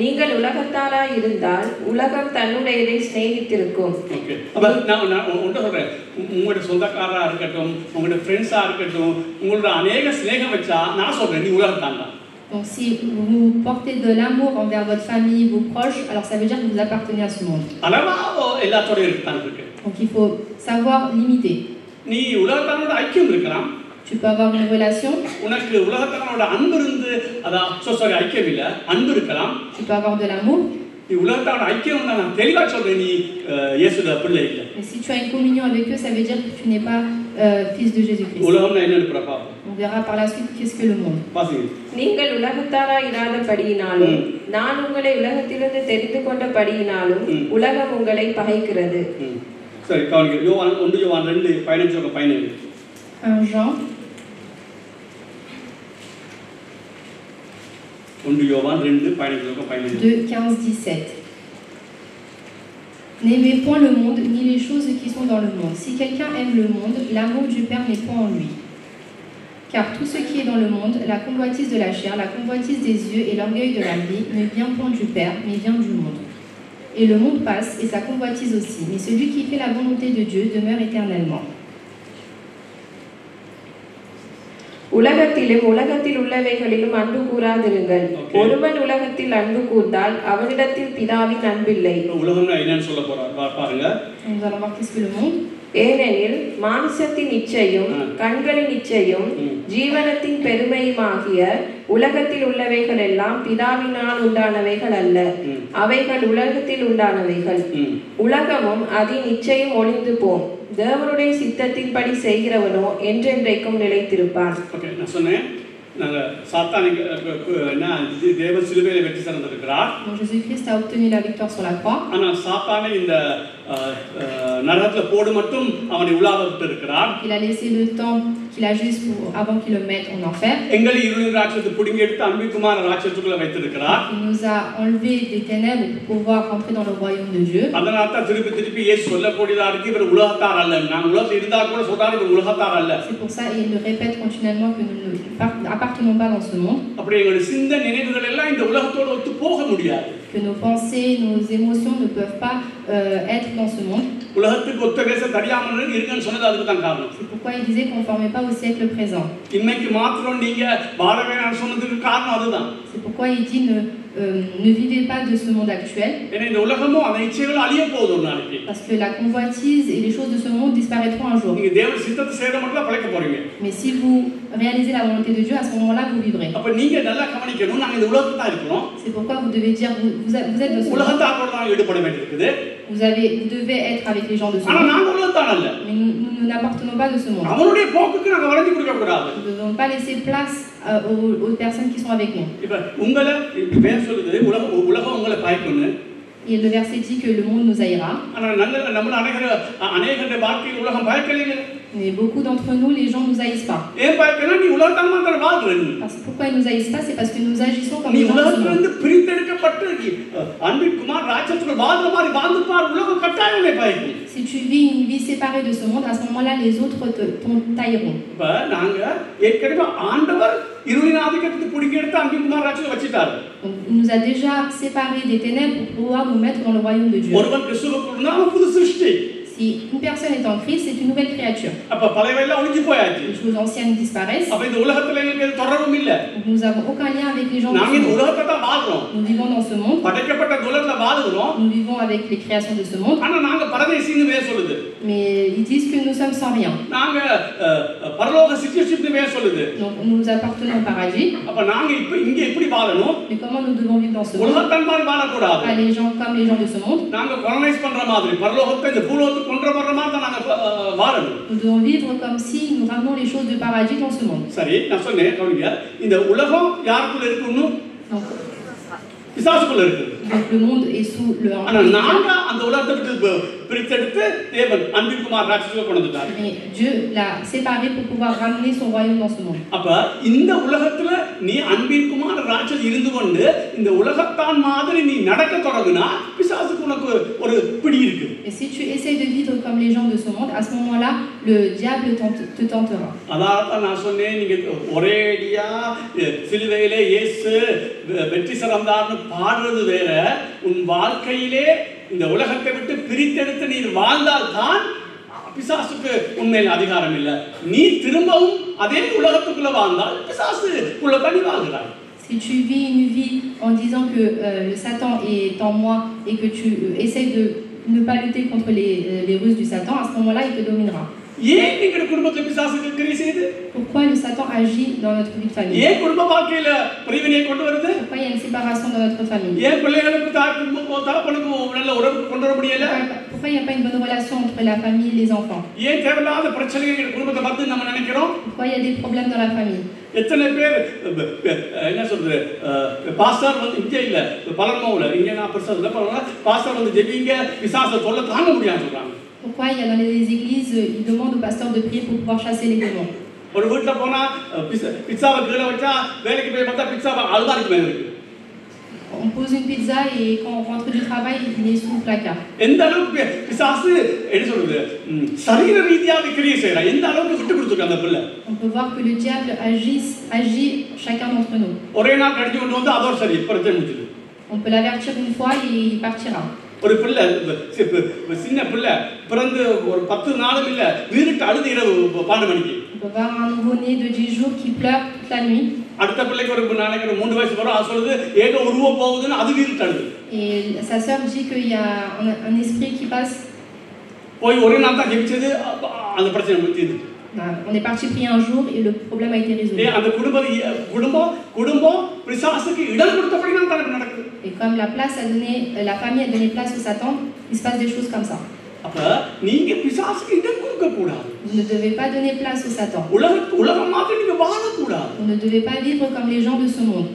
நீங்கள் உலகத்தாராய் இருந்தால் உலகம் தன்னுடையதை சிநேகித்திருக்கும். ஓகே, அப்ப நான் ஒன்று சொல்றேன். உங்களோட சொந்தக்காரரா இருக்கட்டும், உங்களோட ஃப்ரெண்ட்ஸா இருக்கட்டும், உங்களோட அநேக ஸ்நேகம் வச்சா நான் சொல்றேன், நீ உலகம் தாண்டா. Donc si vous portez de l'amour envers votre famille, vos proches, alors ça veut dire que vous appartenez à ce monde. அளவா எல்லாத்தோட இருக்கான் இருக்கு. Donc il faut savoir limiter. நீ உலகத்தாரோட ஐக்கியம் இருக்கலாம். Tu peux avoir une relation. உனக்கு உலகத்தாரோட அன்பு இருந்து அதான் ஐக்கியம் இல்ல, அன்பு இருக்கலாம். Tu peux avoir de l'amour. நீ உலகத்தாரோட ஐக்கியம் தான் நான் தெளிவா சொல்றேன், நீ இயேசுவோட பிள்ளை இல்ல. Mais si tu as une communion avec eux, ça veut dire que tu n'es pas fils de Jésus-Christ. உலகம்னா என்னன்னு பாப்போம். On verra par la suite qu'est-ce que le monde. வாசிங்க. நீங்கள் உலகத்தாராய் இராதபடியினாலும் நான் உங்களை உலகத்திலிருந்து தெரிந்து கொண்டபடியினாலும் உலகம் உங்களை பகைக்கிறது. சரி, கவனிங்க. யோவான் 1 யோவான் 2:15-17. 1 Jean 1 யோவான் 2:15-17. 2:15-17. N'aimez point le monde, ni les choses qui sont dans le monde. Si quelqu'un aime le monde, l'amour du Père n'est point en lui. Car tout ce qui est dans le monde, la convoitise de la chair, la convoitise des yeux et l'orgueil de la vie, ne vient point du Père, mais vient du monde. Et le monde passe, et sa convoitise aussi. Mais celui qui fait la volonté de Dieu demeure éternellement. உலகத்திலும் உலகத்தில் உள்ளவைகளிலும் அன்பு கூறாதிருங்கள். ஒருவன் உலகத்தில் அன்பு கூர்ந்தால் அவனிடத்தில் பிதாவின் அன்பில்லை. உலகம்னா என்னன்னு சொல்ல போறார் பாருங்க. Nous allons voir qu'est-ce que le monde. ஏனெனில் மாம்சத்தின் இச்சையும் கண்களின் இச்சையும் ஜீவனத்தின் பெருமையுமாகிய உலகத்தில் உள்ளவைகள் எல்லாம் பிதாவினால் உண்டானவைகள் அல்ல, அவைகள் உலகத்தில் உண்டானவைகள். உலகமும் அதன் இச்சையும் ஒளிந்து போம், தேவனுடைய சித்தத்தின்படி செய்கிறவனோ என்றென்றைக்கும் நிலைத்திருப்பான். நான் சொன்னேன் தேவ சிலுவையில வெற்றி சிறந்திருக்கிறார். Jésus-Christ a obtenu la victoire sur la croix. ஆனால் சாத்தானை இந்த நரகத்துல போடு மட்டும் அவனை உலாவ விட்டு இருக்கிறார். Il a laissé le temps qu'il a juste avant qu'il le mette en enfer. எங்களை இருளின் ராஜ்யத்தை புடிங்கி எடுத்து அன்பிற்குமான ராஜ்யத்துக்குள்ள வைத்திருக்கிறார். Il nous a enlevé des ténèbres pour pouvoir rentrer dans le royaume de Dieu. அதனால தான் திருப்பி இயேசு சொல்லக்கூடியதா இருக்கு, இவர் உலகத்தார் அல்ல. நான் உலகத்தில் இருந்தா கூட சொல்றாரு இவர் உலகத்தார் அல்ல. C'est pour ça il le répète continuellement que nous ne appartenons pas dans ce monde. அப்படி எங்களுடைய சிந்தை நினைவுகள் எல்லாம் இந்த உலகத்தோட ஒத்து போக முடியாது. Que nos pensées, nos émotions ne peuvent pas être dans ce monde. உலகத்துக்கு ஒத்த வேஷ தெரியாமல் இருக்குன்னு சொன்னது அதுக்கு தான் காரணம். C'est pourquoi il disait qu'on ne formait pas au siècle présent. இன்னைக்கு மாத்திரம் நீங்க வாழ வேணாம்னு சொன்னதுக்கு காரணம் அதுதான். C'est pourquoi il dit ne vivez pas de ce monde actuel. ஏன்னா இந்த உலகமும் அந்த இச்சைகள் அழிய போகுது ஒரு நாளைக்கு. Parce que la convoitise et les choses de ce monde disparaîtront un jour. நீங்க தேவ சித்தத்தை செய்யற மட்டும் தான் பிழைக்க போறீங்க. Mais si vous réalisez la volonté de Dieu, à ce moment-là vous vivrez. அப்ப நீங்க நல்லா கவனிக்கணும், நாங்க இந்த உலகத்துல தான் இருக்கோம். C'est pourquoi vous devez dire vous êtes de ce monde. உலகத்தாரோட தான் ஈடுபட வேண்டியிருக்குது. Vous devez être avec les gens de ce ஆனா monde. நாங்க உலகத்தார் அல்ல. Mais nous n'appartenons pas de ce monde. அவனுடைய போக்குக்கு நாங்க வளைஞ்சு கொடுக்க கூடாது. Nous ne devons pas laisser place aux personnes qui sont avec nous. இப்ப உங்களை பேர் சொல்லுது உலகம் உங்களை பயக்குன்னு. Et le verset dit que le monde nous haïra. ஆனா நம்ம அநேகருடைய வாழ்க்கையில் உலகம் பயக்கலைங்க. Mais beaucoup d'entre nous, les gens nous haïssent pas. ஏன் பயக்கனா நீ உலகத்தார் மாதிரி வாழ்ற நீ. Pourquoi ils nous haïssent pas? C'est parce que nous agissons comme நீ les gens de ce உலகத்துல monde. இருந்து பிரித்தெடுக்கப்பட்டு அன்பிற்குமார் ராஜ்யத்துக்குள்ள வாழ்ற மாதிரி வாழ்ந்து பார், உலகம் கட்டாயம் உன்னை பயக்கும். Si tu vis une vie séparée de ce monde, à ce moment-là, les autres tailleront. இப்ப நாங்க ஏற்கனவே ஆண்டவர் இருளின் ஆதிக்கத்தை புடிங்கி எடுத்து அன்பிற்குமார் ராஜ்யத்துல வச்சிட்டாரு. Il nous a déjà séparés des ténèbres pour pouvoir nous mettre dans le royaume de Dieu. ஒருவன் கிறிஸ்துவுக்குள் இருந்தா அவன் புது சிருஷ்டி. Si une personne est en Christ, c'est une nouvelle créature. அப்ப பழையவெல்லாம் ஒளிஞ்சு போயாச்சு. Les choses anciennes disparaissent. அப்ப இந்த உலகத்துல எங்களுக்கு தொடர்பும் இல்ல. Nous n'avons aucun lien avec les gens de நாங்க ce இந்த monde. உலகத்துல தான் வாழ்றோம். Nous vivons dans ce monde. படைக்கப்பட்ட உலகத்துல வாழ்றோம். Nous vivons avec les créations de ce monde. ஆனா நாங்க பரதேசின்னு வேற சொல்லுது. Mais ils disent que nous sommes sans rien. நாங்க பரலோக சிட்டிசன்ஷிப்னு வேற சொல்லுது. Donc nous appartenons au paradis. அப்ப நாங்க இங்க எப்படி வாழணும்? Mais comment nous devons vivre dans ce monde? உலகத்தன் மாதிரி வாழ கூடாது. Pas les gens comme les gens de ce monde. நாங்க கொலனைஸ் பண்ற மாதிரி பரலோகத்தை இந்த பூலோகத்துக்கு கொண்டு வர்ற மாதிரி நாங்க வாழணும். Nous devons vivre comme si nous ramenons les choses de paradis dans ce monde. சரி, நான் சொன்னேன் கவனிங்க, இந்த உலகம் யாருக்குள்ள இருக்குன்னு? பிசாசுக்குள்ள இருக்கு. Donc le monde est sous le ஆனா நாங்க அந்த உலகத்தை விட்டு பிரித்தெடுத்து தேவன் அன்பிற்குமார் ராஜ்யத்துக்கு கொண்டு வந்தார். Mais Dieu l'a séparé pour pouvoir ramener son royaume dans ce monde. அப்ப இந்த உலகத்துல நீ அன்பிற்குமார் ராஜ்யத்தில் இருந்து கொண்டு இந்த உலகத்தான் மாதிரி நீ நடக்க தொடங்குனா பிசாசுக்கு உனக்கு ஒரு பிடி இருக்கு. Et si tu essaies de vivre comme les gens de ce monde, à ce moment-là, le diable te tentera. அதான் நான் சொன்னேன், நீங்க ஒரேடியா சிலுவையிலே இயேசு வெற்றி சிறந்தார்னு பாடுறது வேற, உன் வாழ்க்கையிலே இந்த உலகத்தை விட்டு பிரித்தெடுத்து நீ வாழ்ந்தால் தான் பிசாசுக்கு உண்மையில் அதிகாரம் இல்லை. நீ திரும்பவும் அதே உலகத்துக்குள்ள வாழ்ந்தால் பிசாசு உள்ள தனி வாழ்கிறாய். Si tu vis une vie en disant que le Satan est en moi et que tu essaies de ne pas lutter contre les ruses du Satan, à ce moment-là, il te dominera. ஏன் எங்க குடும்பத்துல பிசாசு கிரியை செய்யுது? Pourquoi le Satan agit dans notre vie de famille? ஏன் குடும்ப வாழ்க்கையில பிரிவினை கொண்டு வருது? Pourquoi il y a une séparation dans notre famille? ஏன் பிள்ளைகளுக்கு தகப்பனுக்கு நல்ல உறவு கொண்டு வர முடியல? Pourquoi il n'y a pas une bonne relation entre la famille et les enfants? ஏன் தேவையில்லாத பிரச்சனைகள் குடும்பத்தை பார்த்து நம்ம நினைக்கிறோம்? Pourquoi il y a des problèmes dans la famille? எத்தனை பேர் என்ன சொல்றது, பாஸ்டர் வந்து இங்கே இல்ல பலர்மோல இங்க நான் பெருசா இல்ல பரவாயில்ல, பாஸ்டர் வந்து ஜெபிங்க பிசாசை தொல்லை தாங்க முடியாதுன்னு சொல்றாங்க. Pourquoi il y a dans les églises, ils demandent aux pasteurs de prier pour pouvoir chasser les démons? ஒரு வீட்டுல போனா பிட்சாவை கீழே வச்சா வேலைக்கு போய் பார்த்தா பிட்சாவை அல்தாரிக்கு மேல இருக்கு. On pose une pizza et quand on rentre du travail, il est sous le placard. எந்த அளவுக்கு பிசாசு என்ன சொல்றது சரீர ரீதியாக கிரியை செய்யறான், எந்த அளவுக்கு விட்டு கொடுத்துருக்க அந்த பிள்ளை. On peut voir que le diable agit chacun d'entre nous. ஒரே நாள் கடிச்சு கொண்டு வந்து அதோட சரி பிரச்சனை முடிஞ்சது. On peut l'avertir une fois et il partira. ஒரு பிள்ளை சின்ன பிள்ளை பிறந்து ஒரு 10 நாளும் இல்ல வீட்டு அழுது இரவு 12 மணிக்கு. On peut voir un nouveau-né de 10 jours qui pleure toute la nuit. அடுத்த பிள்ளைக்கு ஒரு நாளைக்கு 3 வயசு வரும், அது சொல்லுது ஏக உருவம் போகுதுன்னு அது வீட்டு அழுது. Et sa sœur dit qu'il y a un esprit qui passe. போய் ஒரே நாள் தான் ஜெபிச்சது, அந்த பிரச்சனை தீர்ந்துச்சு. On est parti prier un jour et le problème a été résolu. அந்த குடும்பம் பிசாசுக்கு இடம் கொடுத்தபடிதான் தனக்கு நடக்குது. Et comme la famille a donné place au Satan, il se passe des choses comme ça. அப்ப நீங்க பிசாசுக்கு இடம் கொடுக்க கூடாது. Vous ne devez pas donner place au Satan. உலகம் மாதிரி நீங்க வாழ கூடாது. Vous ne devez pas vivre comme les gens de ce monde.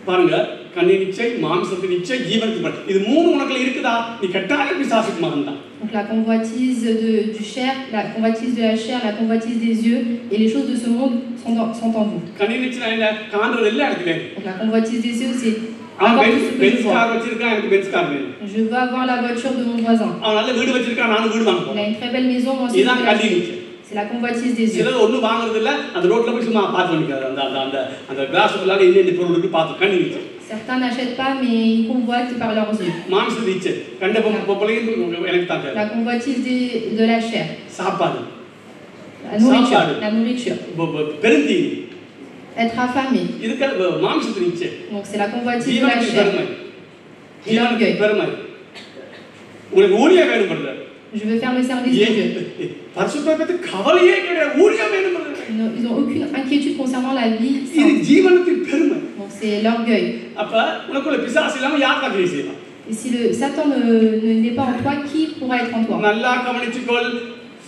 பாருங்க, கண்ணின் இச்சை, மாம்சத்தின் இச்சை, ஜீவனத்தின் இச்சை. இது மூணு உனக்குள்ள இருக்குதா, நீ கட்டாயம் பிசாசுக்கு மகன் தான். Donc la convoitise du chair, la convoitise de la chair, la convoitise des yeux et les choses de ce monde sont en vous. கண்ணின் இச்சை என்ன காண்றது இல்ல இடத்துல. Donc la convoitise des yeux, c'est avoir tout ce que je vois. Je veux avoir la voiture de mon voisin. Il a une très belle maison, moi aussi. C'est la convoitise des yeux. Certains n'achètent pas, mais ils convoitent par leurs yeux. La convoitise de la chair. La nourriture. Être affamé. Donc c'est la convoitise de la chair. Et l'orgueil. Je veux faire le service de Dieu. Ils n'ont aucune inquiétude concernant la vie sainte. Donc c'est l'orgueil. Et si le Satan n'est pas en toi, qui pourra être en toi?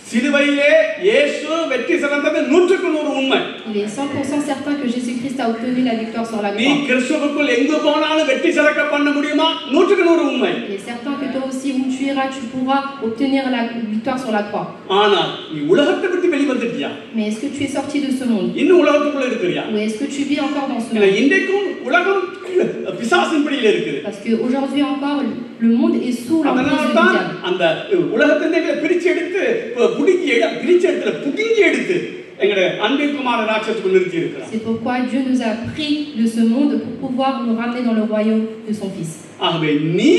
சிலுவையிலே இயேசு வெற்றி சிறந்தது 100% உண்மை. Il est 100% certain que Jésus-Christ a obtenu la victoire sur la croix. நீ கிறிஸ்துவுக்குள் எங்க போனாலும் வெற்றி சிறக்க பண்ண முடியுமா? 100% உண்மை. Il est certain que toi aussi où tu iras, tu pourras obtenir la victoire sur la croix. ஆனால் நீ உலகத்தை விட்டு வெளிய வந்துட்டியா? Mais est-ce que tu es sorti de ce monde? இன்னும் உலகத்துக்குள்ள இருக்கறியா? Ou est-ce que tu vis encore dans ce monde? இன்றைக்கும் உலகம் பிசாசின் பிடியில இருக்குது. Parce que aujourd'hui encore le monde est sous l'emprise du diable. அந்த உலகத்தை பிரிச்சு எடுத்து புடிங்கி எடுத்து எங்கட அன்பின் குமார ராஜ்யத்துக்கு நிறுத்தி இருக்கிறார். C'est pourquoi Dieu nous a pris de ce monde pour pouvoir nous ramener dans le royaume de son fils. ஆகவே நீ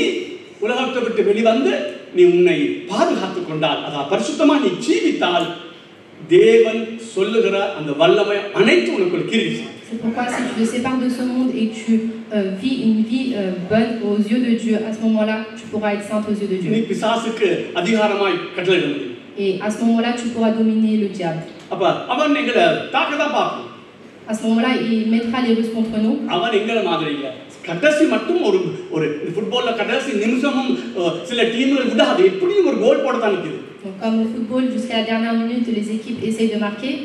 உலகத்தை விட்டு வெளிவந்து நீ உன்னை பாதுகாத்துக் கொண்டால், அதாவது பரிசுத்தமா நீ ஜீவித்தால், தேவன் சொல்லுகிற அந்த வல்லமை அனைத்து உனக்குள் கிரியை செய்யும். C'est pourquoi si tu te sépares de ce monde et tu vis une vie bonne aux yeux de Dieu, à ce moment-là, tu pourras être sainte aux yeux de Dieu. நீ பிசாசுக்கு அதிகாரமாய் கட்டளையிட முடியும். Et à ce moment-là, tu pourras dominer le diable. அப்ப அவன் எங்களை தாக்கதான் பார்ப்பான். À ce moment-là, il mettra les Russes contre nous. அவன் எங்களை மாதிரி இல்ல. கடைசி மட்டும் ஒரு ஃபுட்பால்ல கடைசி நிமிஷமும் சில டீம்கள் விடாது, எப்படியும் ஒரு கோல் போட தான் நிக்குது. Donc comme au football, jusqu'à la dernière minute, les équipes essayent de marquer.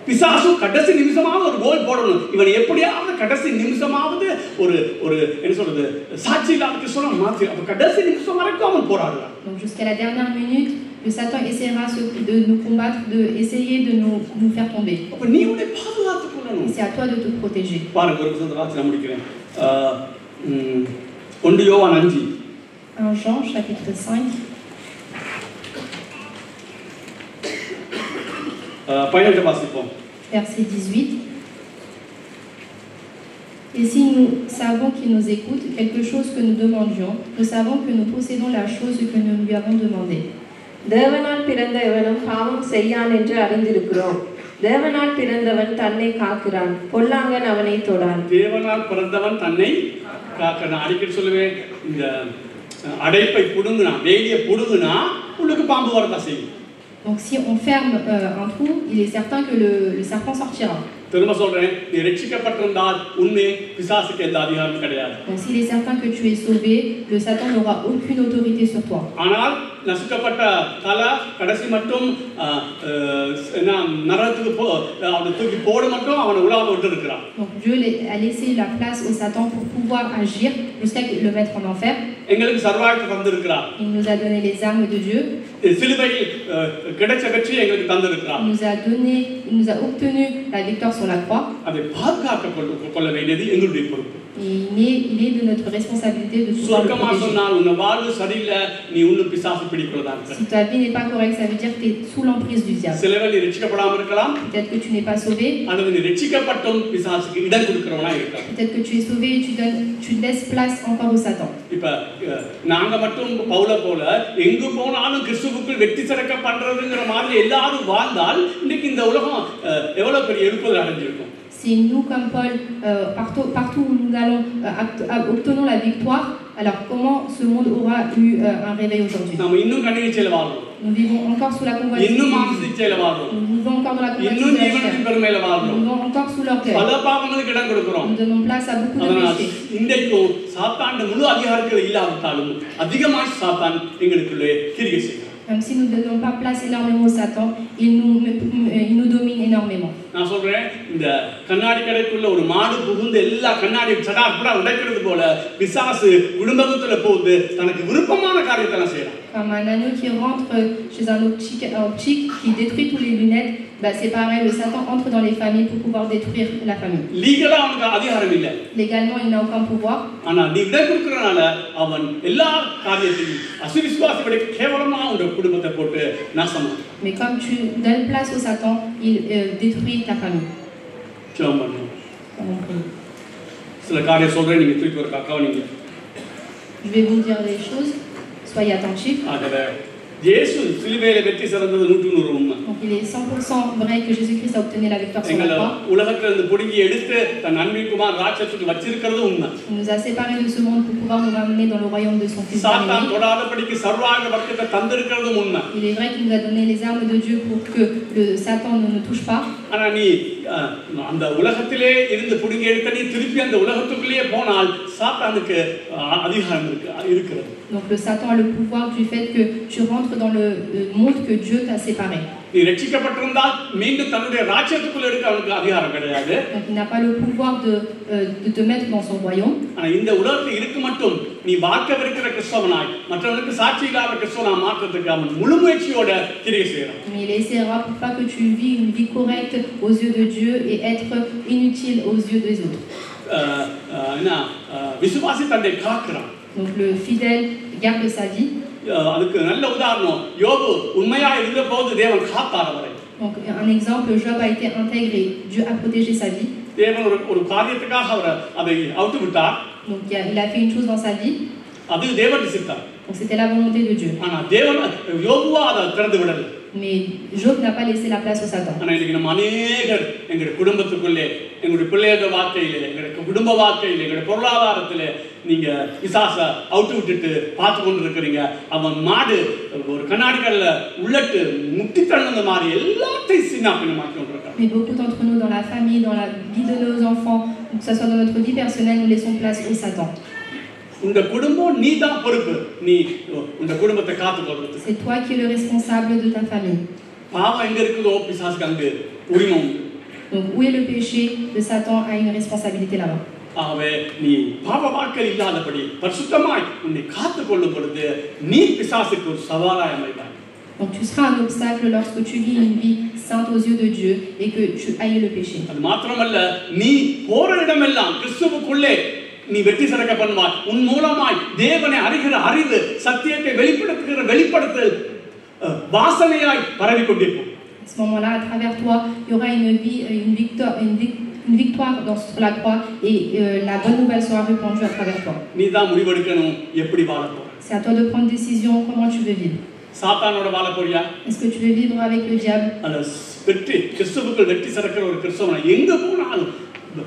பிசாசு கடைசி நிமிஷமாவது ஒரு கோல் போடணும். இவன் எப்படியாவது கடைசி நிமிஷமாவது ஒரு என்ன சொல்றது சாட்சி இல்லாத கிறிஸ்தவனா மாத்தி அப்ப கடைசி நிமிஷம் வரைக்கும் அவன் போராடுறான். Donc jusqu'à la dernière minute, le Satan essaiera de nous combattre, de essayer de nous faire tomber. அப்ப நீ உன்னை பாதுகாத்துக் கொள்ளணும். C'est à toi de te protéger. பாருங்க ஒரு நிமிஷம் வாசிச்சு முடிக்கிறேன். 1 யோவான் 5. 1 Jean chapitre 5. 18 வாசிப்போம். Verset 18. Et si nous savons qu'il nous écoute, quelque chose que nous demandions, nous savons que nous possédons la chose que nous lui avons demandé. தேவனால் பிறந்த எவனும் பாவம் செய்யான் என்று அறிந்திருக்கிறோம். தேவனால் பிறந்தவன் தன்னை காக்கிறான், பொல்லாங்கன் அவனை தொடான். தேவனால் பிறந்தவன் தன்னை காக்கிறான். அடிக்கடி சொல்லுவேன், இந்த அடைப்பை புடுங்குனா, வேலியை புடுங்குனா உள்ளுக்கு பாம்பு வரதான் செய்யும். Donc si on ferme un trou, il est certain que le serpent sortira. திரும்ப சொல்றேன், நீ ரட்சிக்கப்பட்டிருந்தால் உன்னை பிசாசுக்கு எந்த அதிகாரமும் கிடையாது. Donc s'il est certain que tu es sauvé, le Satan n'aura aucune autorité sur toi. ஆனால் நசுக்கப்பட்ட தலை கடைசி மட்டும் நரகத்துக்கு அவனை தூக்கி போட மட்டும் அவனை உலாவ விட்டு இருக்கிறான். Donc Dieu a laissé la place au Satan pour pouvoir agir jusqu'à le mettre en enfer. எங்களுக்கு சர்வாயத்தை தந்திருக்கிறார். Il nous a donné les armes de Dieu. சிலுவையில் கிடைச்ச வெற்றி எங்களுக்கு தந்திருக்கிறார். Il nous a obtenu la victoire sur la croix. அதை பாதுகாக்க கொள்ள வேண்டியது எங்களுடைய பொறுப்பு. Il est de notre responsabilité de pouvoir le protéger. சொன்னால் உன் வாழ்வு சரியில்லை, நீ இன்னும் பிசாசு பிடிக்குள்ளதா இருக்க. Si ta vie n'est pas correcte, ça veut dire que tu es sous l'emprise du diable. சிலவேளை நீ ரட்சிக்கப்படாம இருக்கலாம். Peut-être que tu n'es pas sauvé. அல்லது நீ ரட்சிக்கப்பட்டும் பிசாசுக்கு இடம் கொடுக்கிறவனா இருக்கலாம். Peut-être que tu es sauvé et tu laisses place encore au Satan. இப்ப நாங்க மட்டும் பவுல போல எங்கு போனாலும் கிறிஸ்துவுக்குள் வெற்றி சிறக்க பண்றதுங்கிற மாதிரி எல்லாரும் வாழ்ந்தால் இன்னைக்கு இந்த உலகம் எவ்வளவு பெரிய எழுப்புதல் அடைஞ்சிருக்கும். Si nous, comme Paul, partout où nous allons, obtenons la victoire, alors comment ce monde aura eu un réveil aujourd'hui? நம்ம இன்னும் கண்ணீர்ச்சையில வாழ்றோம். Nous vivons encore sous la convoitise. இன்னும் மாம்சீச்சையில வாழ்றோம். Nous vivons encore dans la convoitise இன்னும் de la ஜீவனின் chair. பெருமையில Nous வாழ்றோம். vivons encore sous l'orgueil. பல பாவங்களுக்கு இடம் கொடுக்கிறோம். Nous donnons place à beaucoup de அதனால் péchés. இன்றைக்கும் சாத்தான் முழு அதிகாரத்தில் இல்லாவிட்டாலும் அதிகமாய் சாத்தான் எங்களுக்குள்ளே கிரியை செய்கிறார். Même si nous ne donnons pas place énormément au Satan, il nous domine énormément. நான் சொல்றேன், இந்த கண்ணாடி கடைக்குள்ள ஒரு மாடு புகுந்து எல்லா கண்ணாடியும் சடார்படா உடைக்கிறது போல பிசாசு குடும்பத்துல போகுது தனக்கு விருப்பமான காரியத்தை செய்யறான். Comme un agneau qui rentre chez un optique qui détruit tous les lunettes, bah c'est pareil, le Satan entre dans les familles pour pouvoir détruire la famille. லீகலா அவனுக்கு அதிகாரம் இல்ல. Légalement, il n'a aucun pouvoir. ஆனா நீ விட கொடுக்கறனால அவன் எல்லா காரியத்தையும் அசுவிசுவாசிகளை கேவலமா உங்க குடும்பத்தை போட்டு நாசமா. Mais comme tu donnes place au Satan, il détruit ta famille. ஜெபம் பண்ணு. சில காரியம் சொல்றேன், நீங்க தூக்கி ஒரு கவனிங்க. Je vais vous dire les choses. Soyez attentifs. ஆகவே இயேசு சிலுவையில வெற்றி சிறந்தது 100% உண்மை. Donc il est 100% vrai que Jésus-Christ a obtenu la victoire sur la croix. உலகத்துல இருந்து புடுங்கி எடுத்து தன் அன்பிற்குமார் ராஜ்யத்துக்கு வச்சிருக்கிறது உண்மை. Il nous a séparés de ce monde pour pouvoir nous ramener dans le royaume de son Fils சாத்தான் bien-aimé. தொடாதபடிக்கு சர்வாங்க வர்க்கத்தை தந்திருக்கிறது உண்மை. Il est vrai qu'il nous a donné les armes de Dieu pour que le Satan ne nous touche pas. ஆனா நீ அந்த உலகத்திலே இருந்து புடுங்கி எடுத்த நீ திருப்பி அந்த உலகத்துக்குள்ளேயே போனால் சாத்தானுக்கு அதிகாரம் இருக்கிறது. Donc le Satan a le pouvoir du fait que tu rentres dans le monde que Dieu t'a séparé. நீ ரட்சிக்கப்பட்டிருந்தால் மீண்டும் தன்னுடைய ராஜ்யத்துக்குள்ள இருக்க அவனுக்கு அதிகாரம் கிடையாது. Donc il n'a pas le pouvoir de te mettre dans son royaume. ஆனா இந்த உலகத்தில் இருக்க மட்டும் நீ வாக்கவிருக்கிற கிறிஸ்தவனாய் மற்றவனுக்கு சாட்சி இல்லாத கிறிஸ்தவனாய் மாற்றத்துக்கு அவன் முழு முயற்சியோட கிரியை செய்யறான். Mais il essaiera pour pas que tu vis une vie correcte aux yeux de Dieu et être inutile aux yeux des autres. விசுவாசி தன்னை காக்கிறான். Donc le fidèle garde sa vie. அதுக்கு நல்ல உதாரணம் யோபு உண்மையா இருந்த போது தேவன் காத்தார் அவரை. Donc un exemple, Job a été intégré, Dieu a protégé sa vie. தேவன் ஒரு காரியத்துக்காக அவரை அதை அவுத்து விட்டார். Donc il a fait une chose dans sa vie. அது தேவனுடைய சித்தம். Donc c'était la volonté de Dieu. ஆனா தேவன் யோபுவா அதை திறந்து விடல. Mais Job n'a pas laissé la place au Satan. ஆனா இன்னைக்கு நம்ம அநேகர் எங்களுடைய குடும்பத்துக்குள்ளே எங்களுடைய பிள்ளைகள் வாழ்க்கையிலே எங்களுடைய குடும்ப வாழ்க்கையிலே எங்களுடைய பொருளாதாரத்திலே நீங்க பிசாச அவுத்து விட்டுட்டு பார்த்து கொண்டு இருக்கிறீங்க. அவன் மாடு ஒரு கண்ணாடிக்கல்ல உள்ளட்டு முட்டி தள்ளுன மாதிரி எல்லாத்தையும் சின்னாப்பின்னமாக்கி கொண்டிருக்கான். Mais beaucoup d'entre nous dans la famille, dans la vie de nos enfants, que ce soit dans notre vie personnelle, nous laissons place au Satan. உங்க குடும்பம் நீ தான் பொறுப்பு. நீ உங்க குடும்பத்தை காத்துக்கொள்றது. C'est toi qui es le responsable de ta famille. பாவம் எங்க இருக்குதோ பிசாசுக்கு அங்க உரிமை உண்டு. Donc où est le péché? Le Satan a une responsabilité là-bas. ஆகவே நீ பாவ வாழ்க்கை இல்லாதபடி பரிசுத்தமாய் உன்னை காத்துக்கொள்ளும் பொழுது நீ பிசாசுக்கு ஒரு சவாலாய் அமைப்பாய். Donc tu seras un obstacle lorsque tu vis une vie sainte aux yeux de Dieu et que tu haïs le péché. அது மாத்திரமல்ல, நீ போற இடமெல்லாம் கிறிஸ்துவுக்குள்ளே நீ வெற்றி சிறக்க பண்ணுவாய். உன் மூலமாய் தேவனை அறிகிற அறிவு, சத்தியத்தை வெளிப்படுத்துகிற வெளிப்படுத்தல் வாசனையாய் பரவி கொண்டிருக்கும். À ce moment-là, à travers toi, il y aura une victoire sur la croix et la bonne nouvelle sera répandue à travers toi. நீ தான் முடிவெடுக்கணும் எப்படி வாழ போற. C'est à toi de prendre décision comment tu veux vivre. சாத்தானோட வாழ போறியா? Est-ce que tu veux vivre avec le diable? அல்ல வெற்றி கிறிஸ்துவுக்குள் வெற்றி சிறக்கிற ஒரு கிறிஸ்தவன் எங்க போனாலும்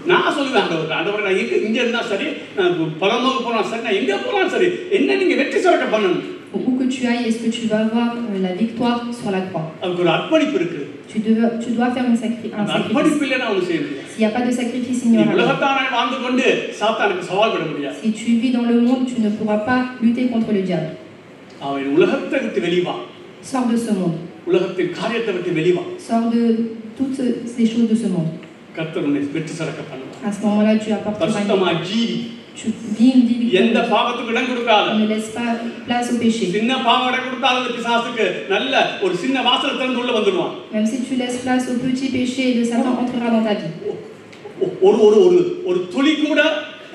நான் சொல்லுவேன், ஆண்டவரே நான் இங்க இருந்தா சரி, நான் பரலோக போனா சரி, நான் எங்க போனாலும் சரி, என்ன நீங்க வெற்றி சிறக்க பண்ணணும். Où que tu ailles, est-ce que tu vas avoir la victoire sur la croix? அதுக்கு ஒரு அர்ப்பணிப்பு இருக்கு. Tu dois faire un sacrifice. அர்ப்பணிப்பு இல்லைன்னா ஒண்ணு செய்ய முடியாது. S'il n'y a pas de sacrifice, il n'y aura rien. உலகத்தானாய் வாழ்ந்து கொண்டு சாத்தானுக்கு சவால் விட முடியாது. Si tu vis dans le monde, tu ne pourras pas lutter contre le diable. அவன் உலகத்தை விட்டு வெளிய வா. Sors de ce monde. உலகத்தின் காரியத்தை விட்டு வெளிய வா. Sors de toutes ces choses de ce monde. கர்த்தர் உன்னை வெற்றி சிறக்க பண்ணுவார். À ce moment-là, tu apporteras பரிசுத்தமாய் ஜீவி. Tu vis une vie victorieuse. எந்த பாவத்துக்கு இடம் கொடுக்காத. Ne laisse pas place au péché. சின்ன பாவம் இடம் கொடுத்தாத பிசாசுக்கு நல்ல ஒரு சின்ன வாசல் திறந்து உள்ள வந்துடுவான். Même si tu laisses place au petit péché, le Satan entrera dans ta vie. ஒரு துளி கூட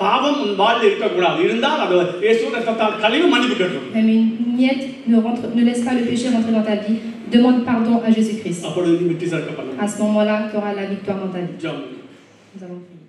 பாவம் உன் வாழ்வில் இருக்கக்கூடாது. இருந்தால் அது இயேசுவின் ரத்தத்தால் கழுவி மன்னிப்பு கேட்கும். Même une miette ne laisse pas le péché rentrer dans ta vie. Demande pardon à Jésus-Christ. அப்பொழுது நீ வெற்றி சிறக்க பண்ணுவாய். À ce moment-là, tu auras la victoire dans ta vie. ஜெபம். Nous allons prier.